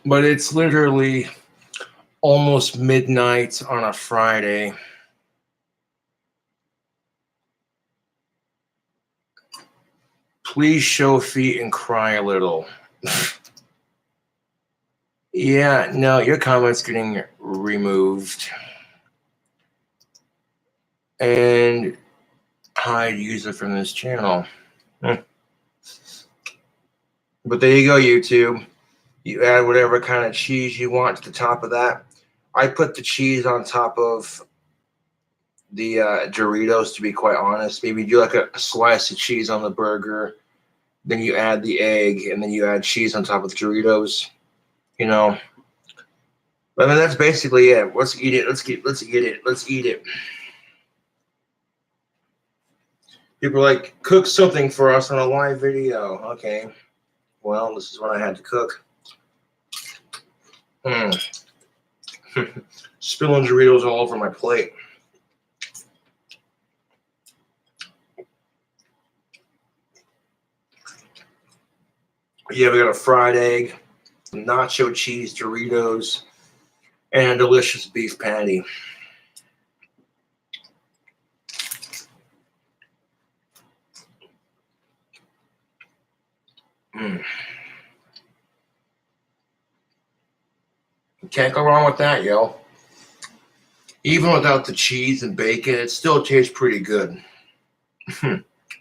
But it's literally almost midnight on a Friday. Please show feet and cry a little. Yeah, no, your comment's getting removed. And hide user from this channel. But there you go, YouTube. You add whatever kind of cheese you want to the top of that. I put the cheese on top of the Doritos, to be quite honest. Maybe do like a slice of cheese on the burger, then you add the egg, and then you add cheese on top of the Doritos. You know, but then that's basically it. Let's eat it. Let's eat it. Let's eat it. People are like, cook something for us on a live video. Okay, well, this is what I had to cook. Spilling Doritos all over my plate. Yeah, we got a fried egg, nacho cheese Doritos, and a delicious beef patty. Can't go wrong with that, yo. Even without the cheese and bacon, it still tastes pretty good.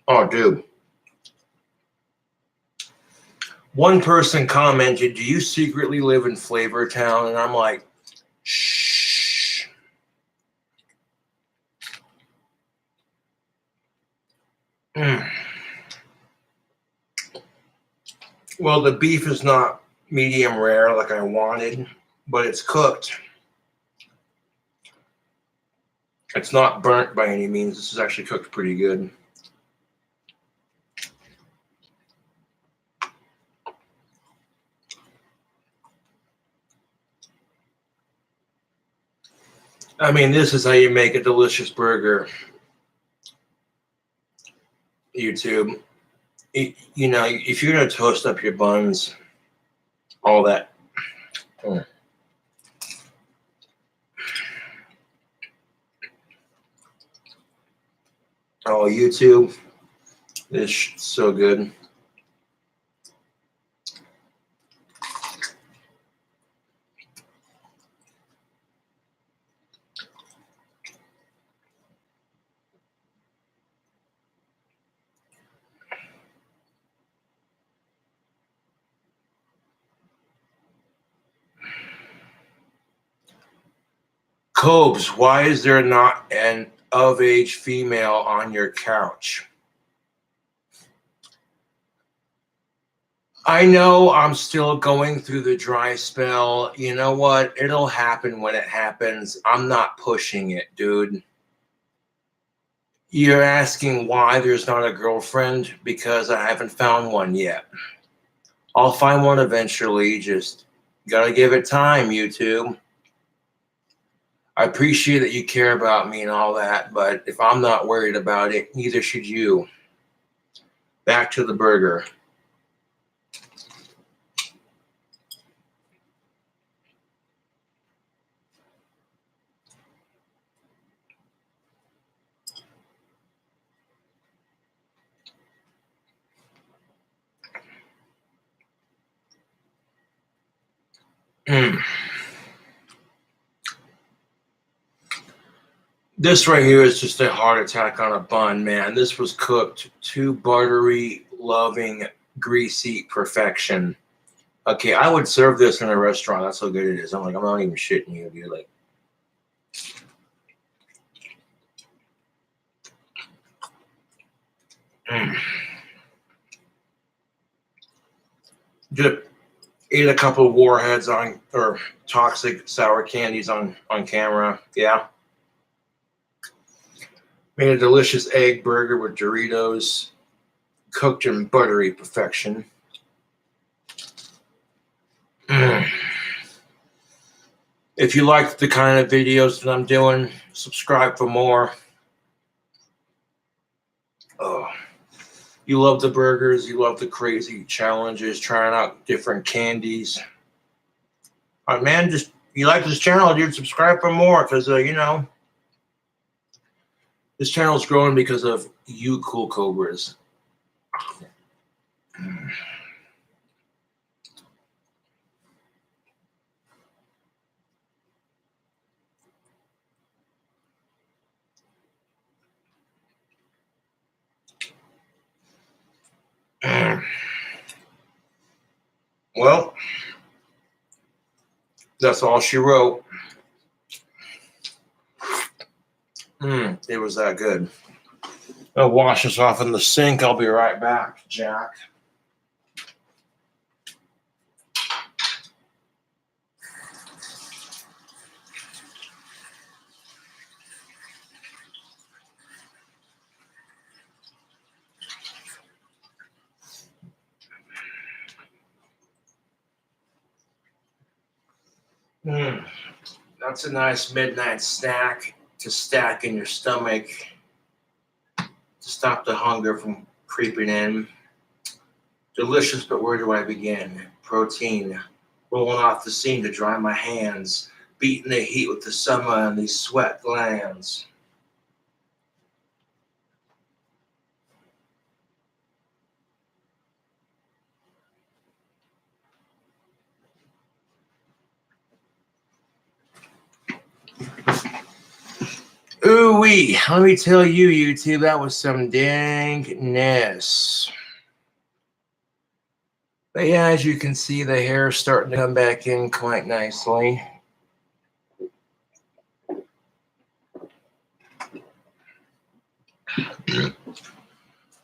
Oh, dude. One person commented, do you secretly live in Flavor Town? And I'm like, shh. Well, the beef is not medium rare like I wanted, but it's cooked. It's not burnt by any means. This is actually cooked pretty good. I mean, this is how you make a delicious burger, YouTube. You know, if you're going to toast up your buns, all that. Oh, YouTube. This is so good. Cobes, why is there not an of-age female on your couch? I know I'm still going through the dry spell. You know what? It'll happen when it happens. I'm not pushing it, dude. You're asking why there's not a girlfriend? Because I haven't found one yet. I'll find one eventually. Just gotta give it time, YouTube. I appreciate that you care about me and all that, but if I'm not worried about it, neither should you. Back to the burger. This right here is just a heart attack on a bun, man. This was cooked to buttery, loving, greasy perfection. Okay, I would serve this in a restaurant. That's how good it is. I'm not even shitting you, dude. Like, just ate a couple of warheads on, or toxic sour candies on camera. Yeah. Made a delicious egg burger with Doritos, cooked in buttery perfection. If you like the kind of videos that I'm doing, subscribe for more. Oh, you love the burgers, you love the crazy challenges, trying out different candies. All right, man, just you like this channel, dude, subscribe for more because, this channel is growing because of you cool cobras. Well, that's all she wrote. It was that good. I'll wash this off in the sink. I'll be right back, Jack. That's a nice midnight snack to stack in your stomach to stop the hunger from creeping in. Delicious, but where do I begin? Protein rolling off the seam to dry my hands, beating the heat with the summer and these sweat glands. Ooh-wee, let me tell you, YouTube, that was some dangness. But yeah, as you can see, the hair is starting to come back in quite nicely.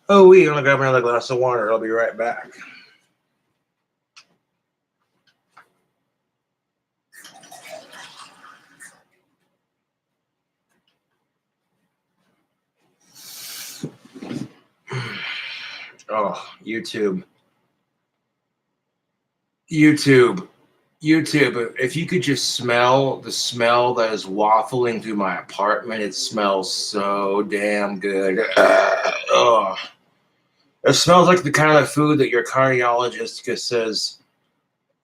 Oh, I'm gonna grab another glass of water. I'll be right back. Oh, YouTube. If you could just smell the smell that is waffling through my apartment, it smells so damn good. Oh, it smells like the kind of food that your cardiologist just says,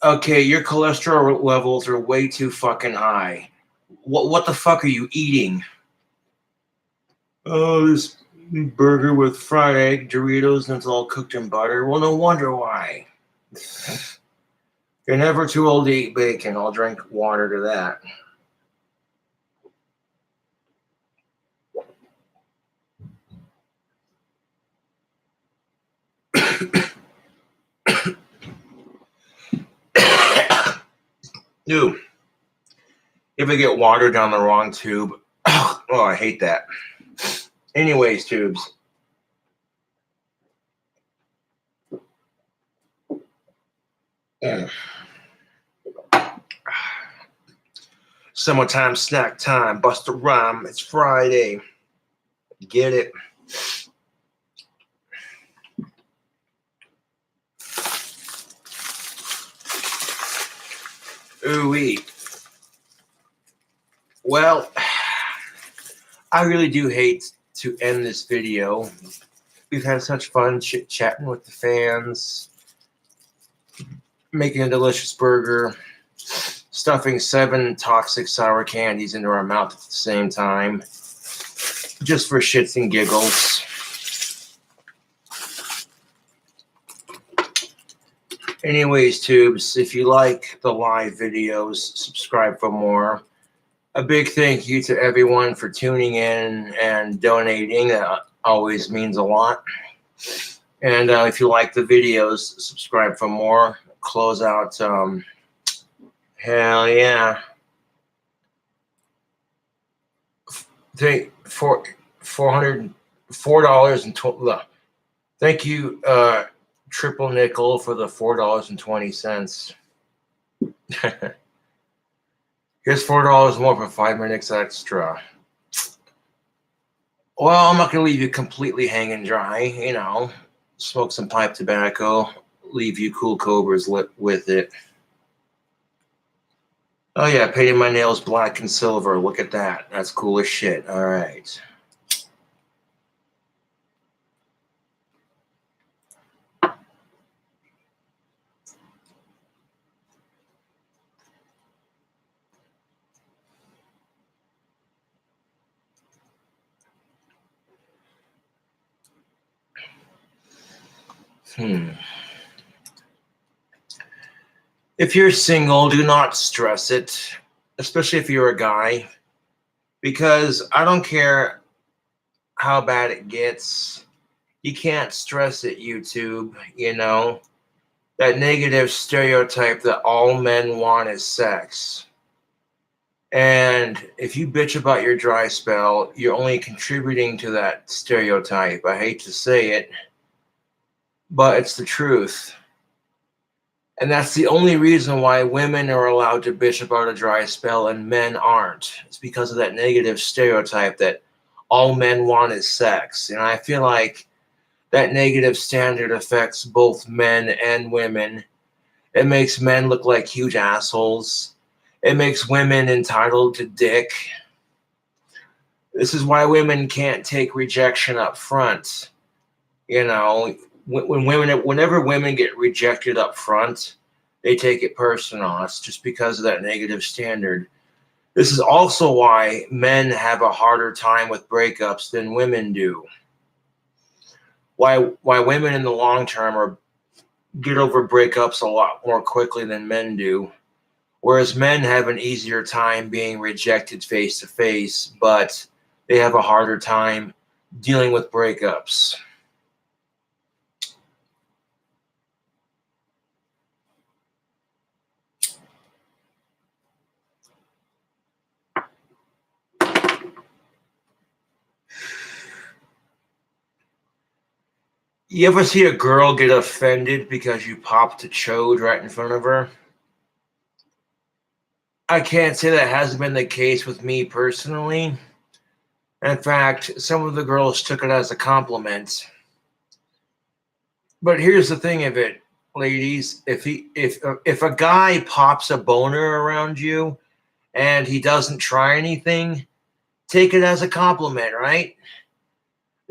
okay, your cholesterol levels are way too fucking high. What the fuck are you eating? Oh, this burger with fried egg, Doritos, and it's all cooked in butter. Well, no wonder why. You're never too old to eat bacon. I'll drink water to that. Dude, if I get water down the wrong tube, oh, I hate that. Anyways, tubes. Summertime snack time. Bust a rhyme. It's Friday. Get it? Ooh-wee. Well, I really do hate to end this video. We've had such fun chit-chatting with the fans, making a delicious burger, stuffing 7 toxic sour candies into our mouth at the same time, just for shits and giggles. Anyways, tubes, if you like the live videos, subscribe for more. A big thank you to everyone for tuning in and donating. That always means a lot. And if you like the videos, subscribe for more. Close out. Hell yeah. $404.20. Thank you, Triple Nickel, for the $4.20. Here's $4 more for 5 minutes extra. Well, I'm not going to leave you completely hanging dry. You know, smoke some pipe tobacco, leave you cool cobras lit with it. Oh, yeah, painting my nails black and silver. Look at that. That's cool as shit. All right. If you're single, do not stress it, especially if you're a guy, because I don't care how bad it gets. You can't stress it, YouTube, that negative stereotype that all men want is sex. And if you bitch about your dry spell, you're only contributing to that stereotype. I hate to say it, but it's the truth. And that's the only reason why women are allowed to bitch about a dry spell and men aren't. It's because of that negative stereotype that all men want is sex. And I feel like that negative standard affects both men and women. It makes men look like huge assholes. It makes women entitled to dick. This is why women can't take rejection up front. Whenever women get rejected up front, they take it personal. It's just because of that negative standard. This is also why men have a harder time with breakups than women do. Why women in the long term get over breakups a lot more quickly than men do. Whereas men have an easier time being rejected face to face, but they have a harder time dealing with breakups. You ever see a girl get offended because you popped a chode right in front of her? I can't say that hasn't been the case with me personally. In fact, some of the girls took it as a compliment. But here's the thing of it, ladies. If a guy pops a boner around you and he doesn't try anything, take it as a compliment, right?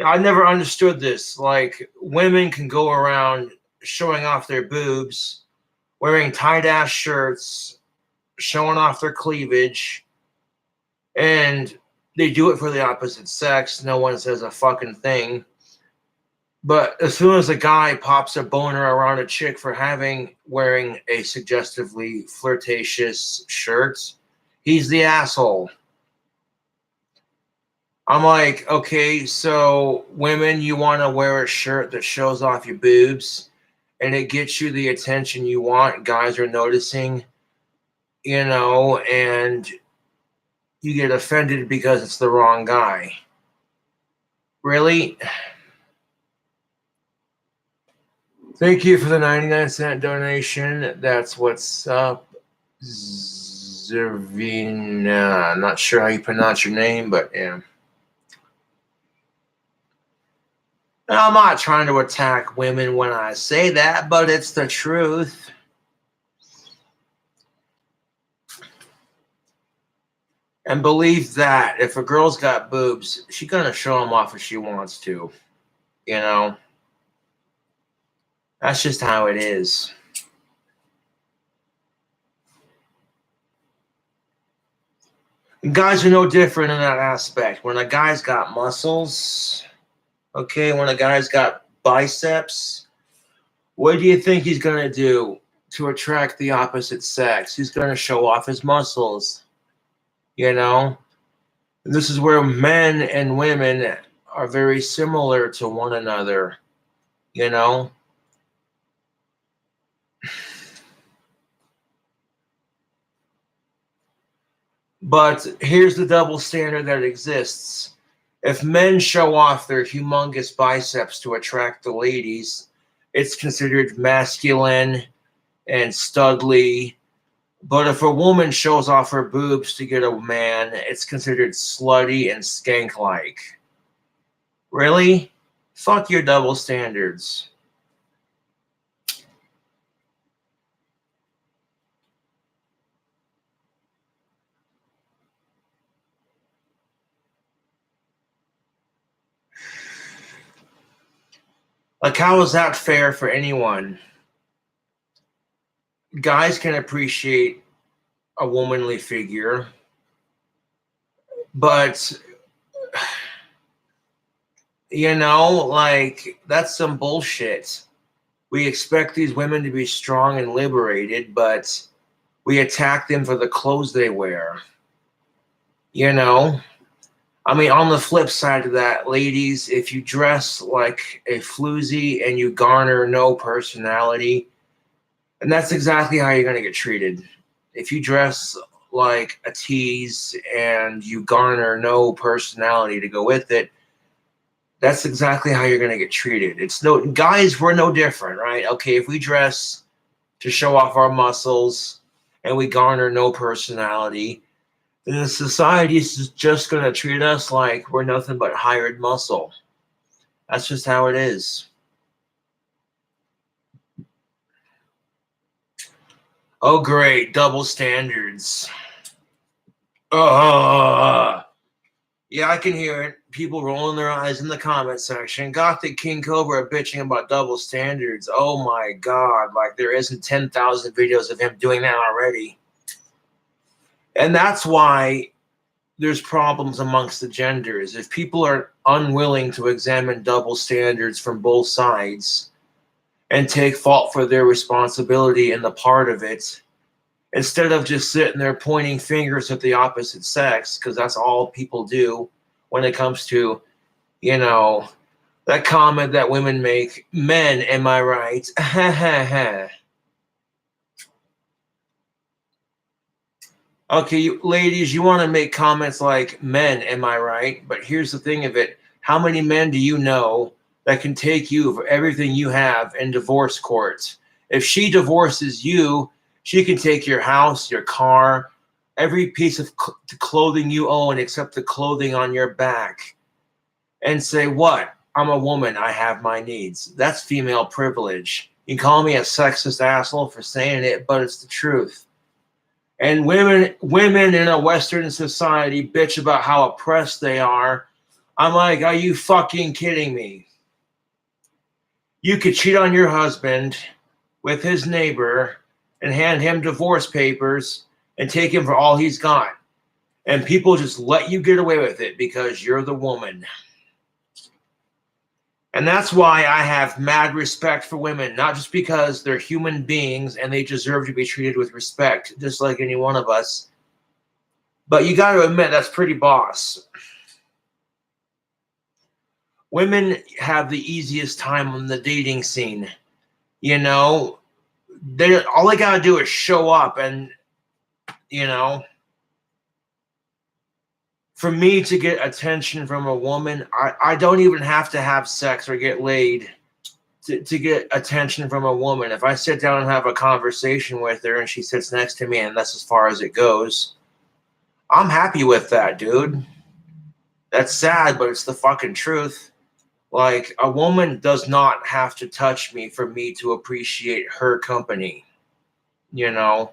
I never understood this. Like, women can go around showing off their boobs, wearing tight-ass shirts, showing off their cleavage, and they do it for the opposite sex. No one says a fucking thing. But as soon as a guy pops a boner around a chick for wearing a suggestively flirtatious shirt, he's the asshole. I'm like, okay, so women, you want to wear a shirt that shows off your boobs and it gets you the attention you want. Guys are noticing, and you get offended because it's the wrong guy. Really? Thank you for the 99-cent donation. That's what's up. Zervina. Not sure how you pronounce your name, but yeah. I'm not trying to attack women when I say that, but it's the truth. And believe that if a girl's got boobs, she's going to show them off if she wants to. That's just how it is. Guys are no different in that aspect. When a guy's got muscles, okay, when a guy's got biceps, what do you think he's going to do to attract the opposite sex? He's going to show off his muscles, And this is where men and women are very similar to one another, But here's the double standard that exists. If men show off their humongous biceps to attract the ladies, it's considered masculine and studly. But if a woman shows off her boobs to get a man, it's considered slutty and skank-like. Really? Fuck your double standards. Like, how is that fair for anyone? Guys can appreciate a womanly figure, but like, that's some bullshit. We expect these women to be strong and liberated, but we attack them for the clothes they wear. You know? I mean, on the flip side of that, ladies, if you dress like a floozy and you garner no personality, and that's exactly how you're going to get treated. If you dress like a tease and you garner no personality to go with it, that's exactly how you're going to get treated. It's no guys, we're no different, right? Okay, if we dress to show off our muscles and we garner no personality, then the society is just going to treat us like we're nothing but hired muscle. That's just how it is. Oh, great. Double standards. Yeah, I can hear it. People rolling their eyes in the comment section. Gothic King Cobra bitching about double standards. Oh my God. Like there isn't 10,000 videos of him doing that already. And that's why there's problems amongst the genders. If people are unwilling to examine double standards from both sides and take fault for their responsibility in the part of it, instead of just sitting there pointing fingers at the opposite sex, because that's all people do when it comes to, you know, that comment that women make, men, am I right? Ha ha ha. Okay, ladies, you want to make comments like, men, am I right? But here's the thing of it. How many men do you know that can take you for everything you have in divorce courts? If she divorces you, she can take your house, your car, every piece of clothing you own except the clothing on your back, and say, what? I'm a woman. I have my needs. That's female privilege. You call me a sexist asshole for saying it, but it's the truth. And women in a Western society bitch about how oppressed they are. I'm like, are you fucking kidding me? You could cheat on your husband with his neighbor and hand him divorce papers and take him for all he's got. And people just let you get away with it because you're the woman. And that's why I have mad respect for women, not just because they're human beings and they deserve to be treated with respect, just like any one of us. But you got to admit, that's pretty boss. Women have the easiest time on the dating scene. You know, all they got to do is show up and, you know, for me to get attention from a woman, I don't even have to have sex or get laid to get attention from a woman. If I sit down and have a conversation with her and she sits next to me and that's as far as it goes, I'm happy with that, dude. That's sad, but it's the fucking truth. Like, a woman does not have to touch me for me to appreciate her company, you know?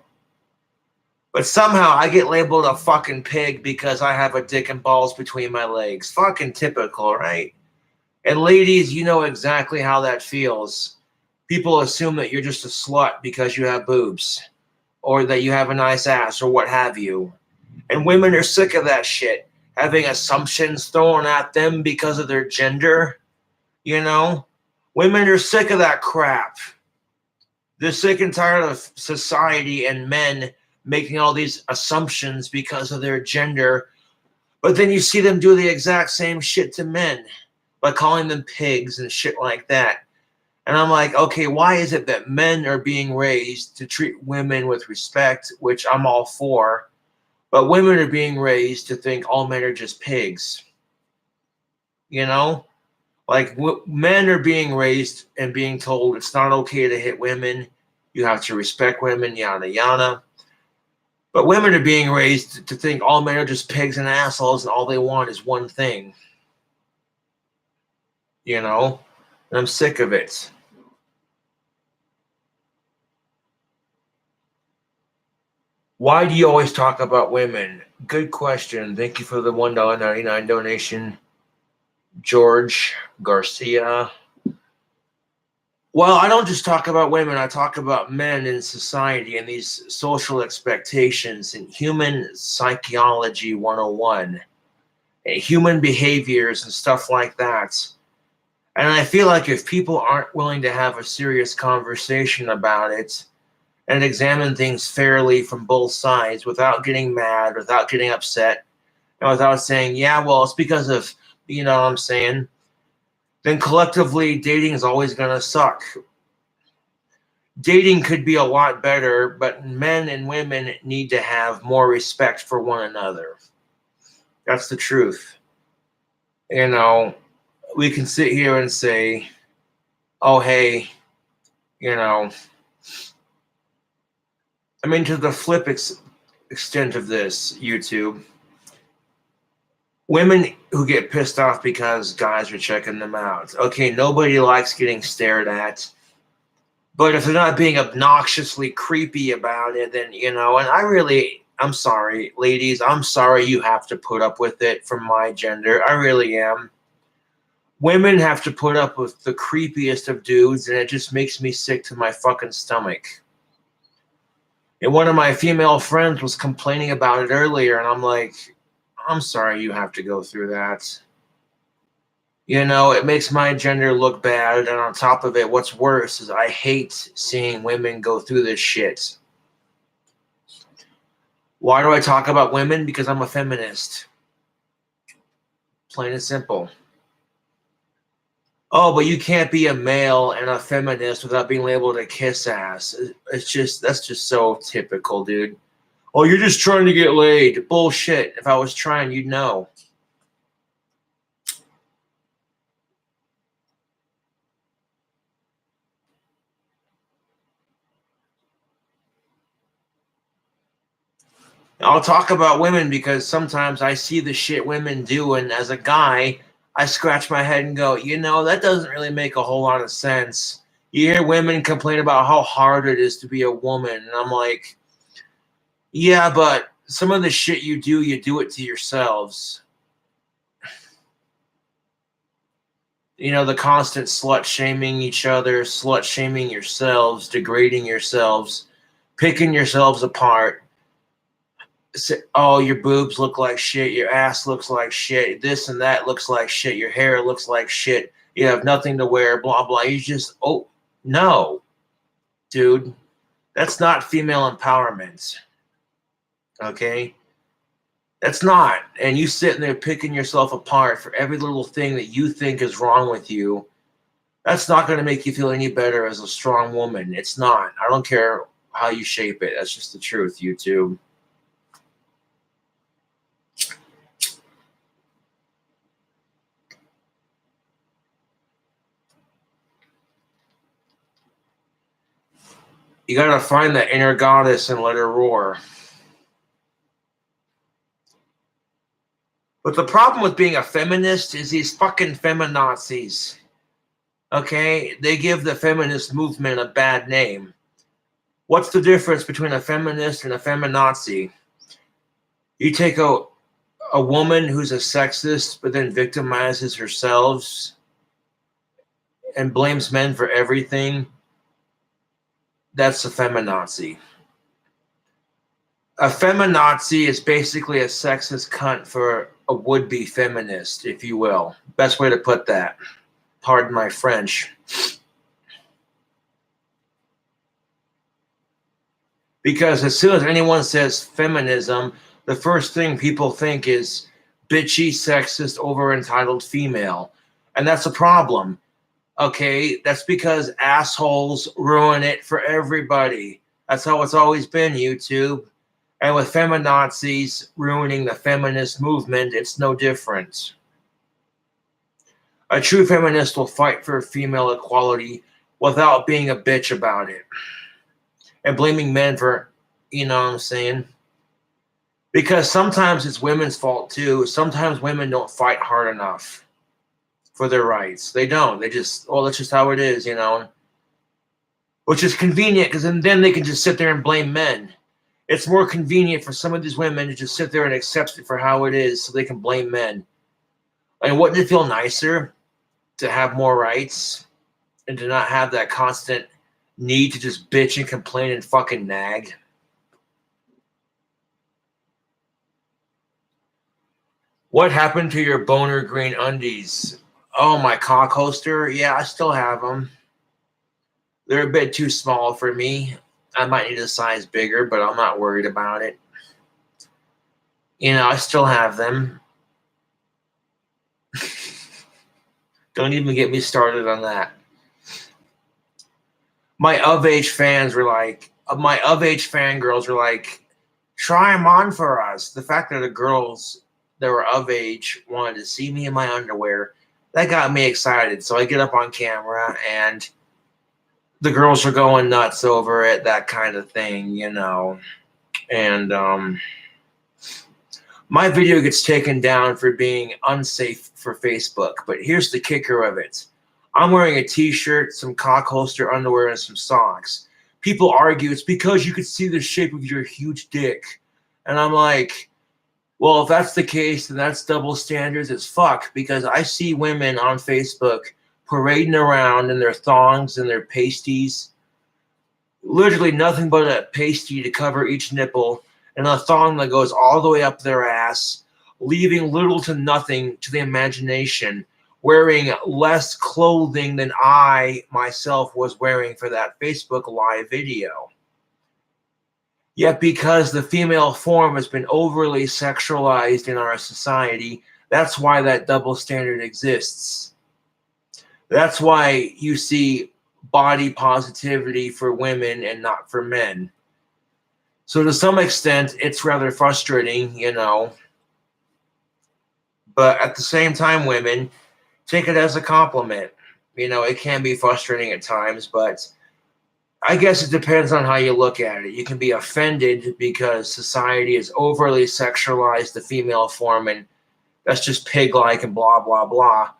But somehow I get labeled a fucking pig because I have a dick and balls between my legs. Fucking typical, right? And ladies, you know exactly how that feels. People assume that you're just a slut because you have boobs or that you have a nice ass or what have you. And women are sick of that shit, having assumptions thrown at them because of their gender, you know? Women are sick of that crap. They're sick and tired of society and men making all these assumptions because of their gender. But then you see them do the exact same shit to men by calling them pigs and shit like that. And I'm like, okay, why is it that men are being raised to treat women with respect, which I'm all for, but women are being raised to think all men are just pigs? You know? Like, men are being raised and being told it's not okay to hit women. You have to respect women, yada, yada. But women are being raised to think all men are just pigs and assholes and all they want is one thing. You know? And I'm sick of it. Why do you always talk about women? Good question. Thank you for the $1.99 donation, George Garcia. Well, I don't just talk about women. I talk about men in society and these social expectations and human psychology 101, human behaviors and stuff like that. And I feel like if people aren't willing to have a serious conversation about it and examine things fairly from both sides without getting mad, without getting upset, and without saying, yeah, well, it's because of, you know what I'm saying, then collectively dating is always going to suck. Dating could be a lot better, but men and women need to have more respect for one another. That's the truth. You know, we can sit here and say, oh, hey, you know, I mean, to the flip extent of this, YouTube, women who get pissed off because guys are checking them out. Okay, nobody likes getting stared at. But if they're not being obnoxiously creepy about it, then, you know, and I'm sorry, ladies, I'm sorry you have to put up with it from my gender. I really am. Women have to put up with the creepiest of dudes, and it just makes me sick to my fucking stomach. And one of my female friends was complaining about it earlier, and I'm like, I'm sorry you have to go through that. You know, it makes my gender look bad, and on top of it, what's worse is I hate seeing women go through this shit. Why do I talk about women? Because I'm a feminist. Plain and simple. Oh, but you can't be a male and a feminist without being able to kiss ass. That's just so typical, dude. Oh, you're just trying to get laid. Bullshit. If I was trying, you'd know. I'll talk about women because sometimes I see the shit women do, and as a guy, I scratch my head and go, you know, that doesn't really make a whole lot of sense. You hear women complain about how hard it is to be a woman, and I'm like, yeah, but some of the shit you do it to yourselves. You know, the constant slut shaming each other, slut shaming yourselves, degrading yourselves, picking yourselves apart. Oh, your boobs look like shit, your ass looks like shit, this and that looks like shit, your hair looks like shit, you have nothing to wear, blah, blah. You just, oh, no, dude, that's not female empowerment, okay? That's not. And you sitting there picking yourself apart for every little thing that you think is wrong with you, that's not going to make you feel any better as a strong woman. It's not. I don't care how you shape it. That's just the truth, YouTube. You gotta find that inner goddess and let her roar. But the problem with being a feminist is these fucking feminazis. Okay? They give the feminist movement a bad name. What's the difference between a feminist and a feminazi? You take a woman who's a sexist but then victimizes herself and blames men for everything. That's a feminazi. A feminazi is basically a sexist cunt for a would-be feminist, if you will. Best way to put that. Pardon my French. Because as soon as anyone says feminism, the first thing people think is bitchy, sexist, over-entitled female. And that's a problem. Okay? That's because assholes ruin it for everybody. That's how it's always been, YouTube. And with feminazis ruining the feminist movement, it's no different. A true feminist will fight for female equality without being a bitch about it and blaming men for, you know what I'm saying? Because sometimes it's women's fault too. Sometimes women don't fight hard enough for their rights. They don't. They just, oh, that's just how it is, you know? Which is convenient because then they can just sit there and blame men. It's more convenient for some of these women to just sit there and accept it for how it is so they can blame men. And wouldn't it feel nicer to have more rights and to not have that constant need to just bitch and complain and fucking nag? What happened to your boner green undies? Oh, my cock holster. Yeah, I still have them. They're a bit too small for me. I might need a size bigger, but I'm not worried about it. You know, I still have them. Don't even get me started on that. My of age fans were like, my of age fangirls were like, try them on for us. The fact that the girls that were of age wanted to see me in my underwear, that got me excited. So I get up on camera and the girls are going nuts over it, that kind of thing, you know. And my video gets taken down for being unsafe for Facebook. But here's the kicker of it. I'm wearing a t-shirt, some cock holster underwear, and some socks. People argue it's because you could see the shape of your huge dick. And I'm like, well, if that's the case, then that's double standards as fuck, because I see women on Facebook parading around in their thongs and their pasties, literally nothing but a pasty to cover each nipple, and a thong that goes all the way up their ass, leaving little to nothing to the imagination, wearing less clothing than I myself was wearing for that Facebook Live video. Yet because the female form has been overly sexualized in our society, that's why that double standard exists. That's why you see body positivity for women and not for men. So to some extent, it's rather frustrating, you know. But at the same time, women, take it as a compliment. You know, it can be frustrating at times, but I guess it depends on how you look at it. You can be offended because society has overly sexualized the female form and that's just pig-like and blah, blah, blah.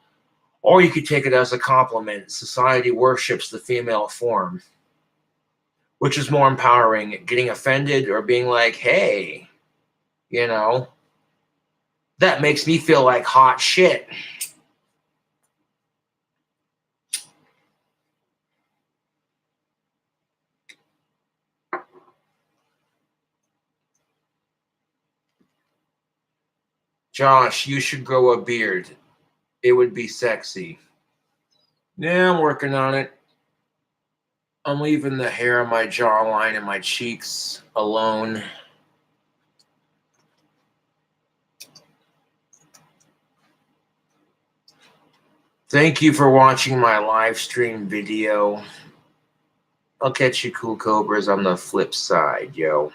Or you could take it as a compliment. Society worships the female form. Which is more empowering, getting offended or being like, hey, you know, that makes me feel like hot shit. Josh, you should grow a beard. It would be sexy. Yeah, I'm working on it. I'm leaving the hair on my jawline and my cheeks alone. Thank you for watching my live stream video. I'll catch you cool cobras on the flip side, yo.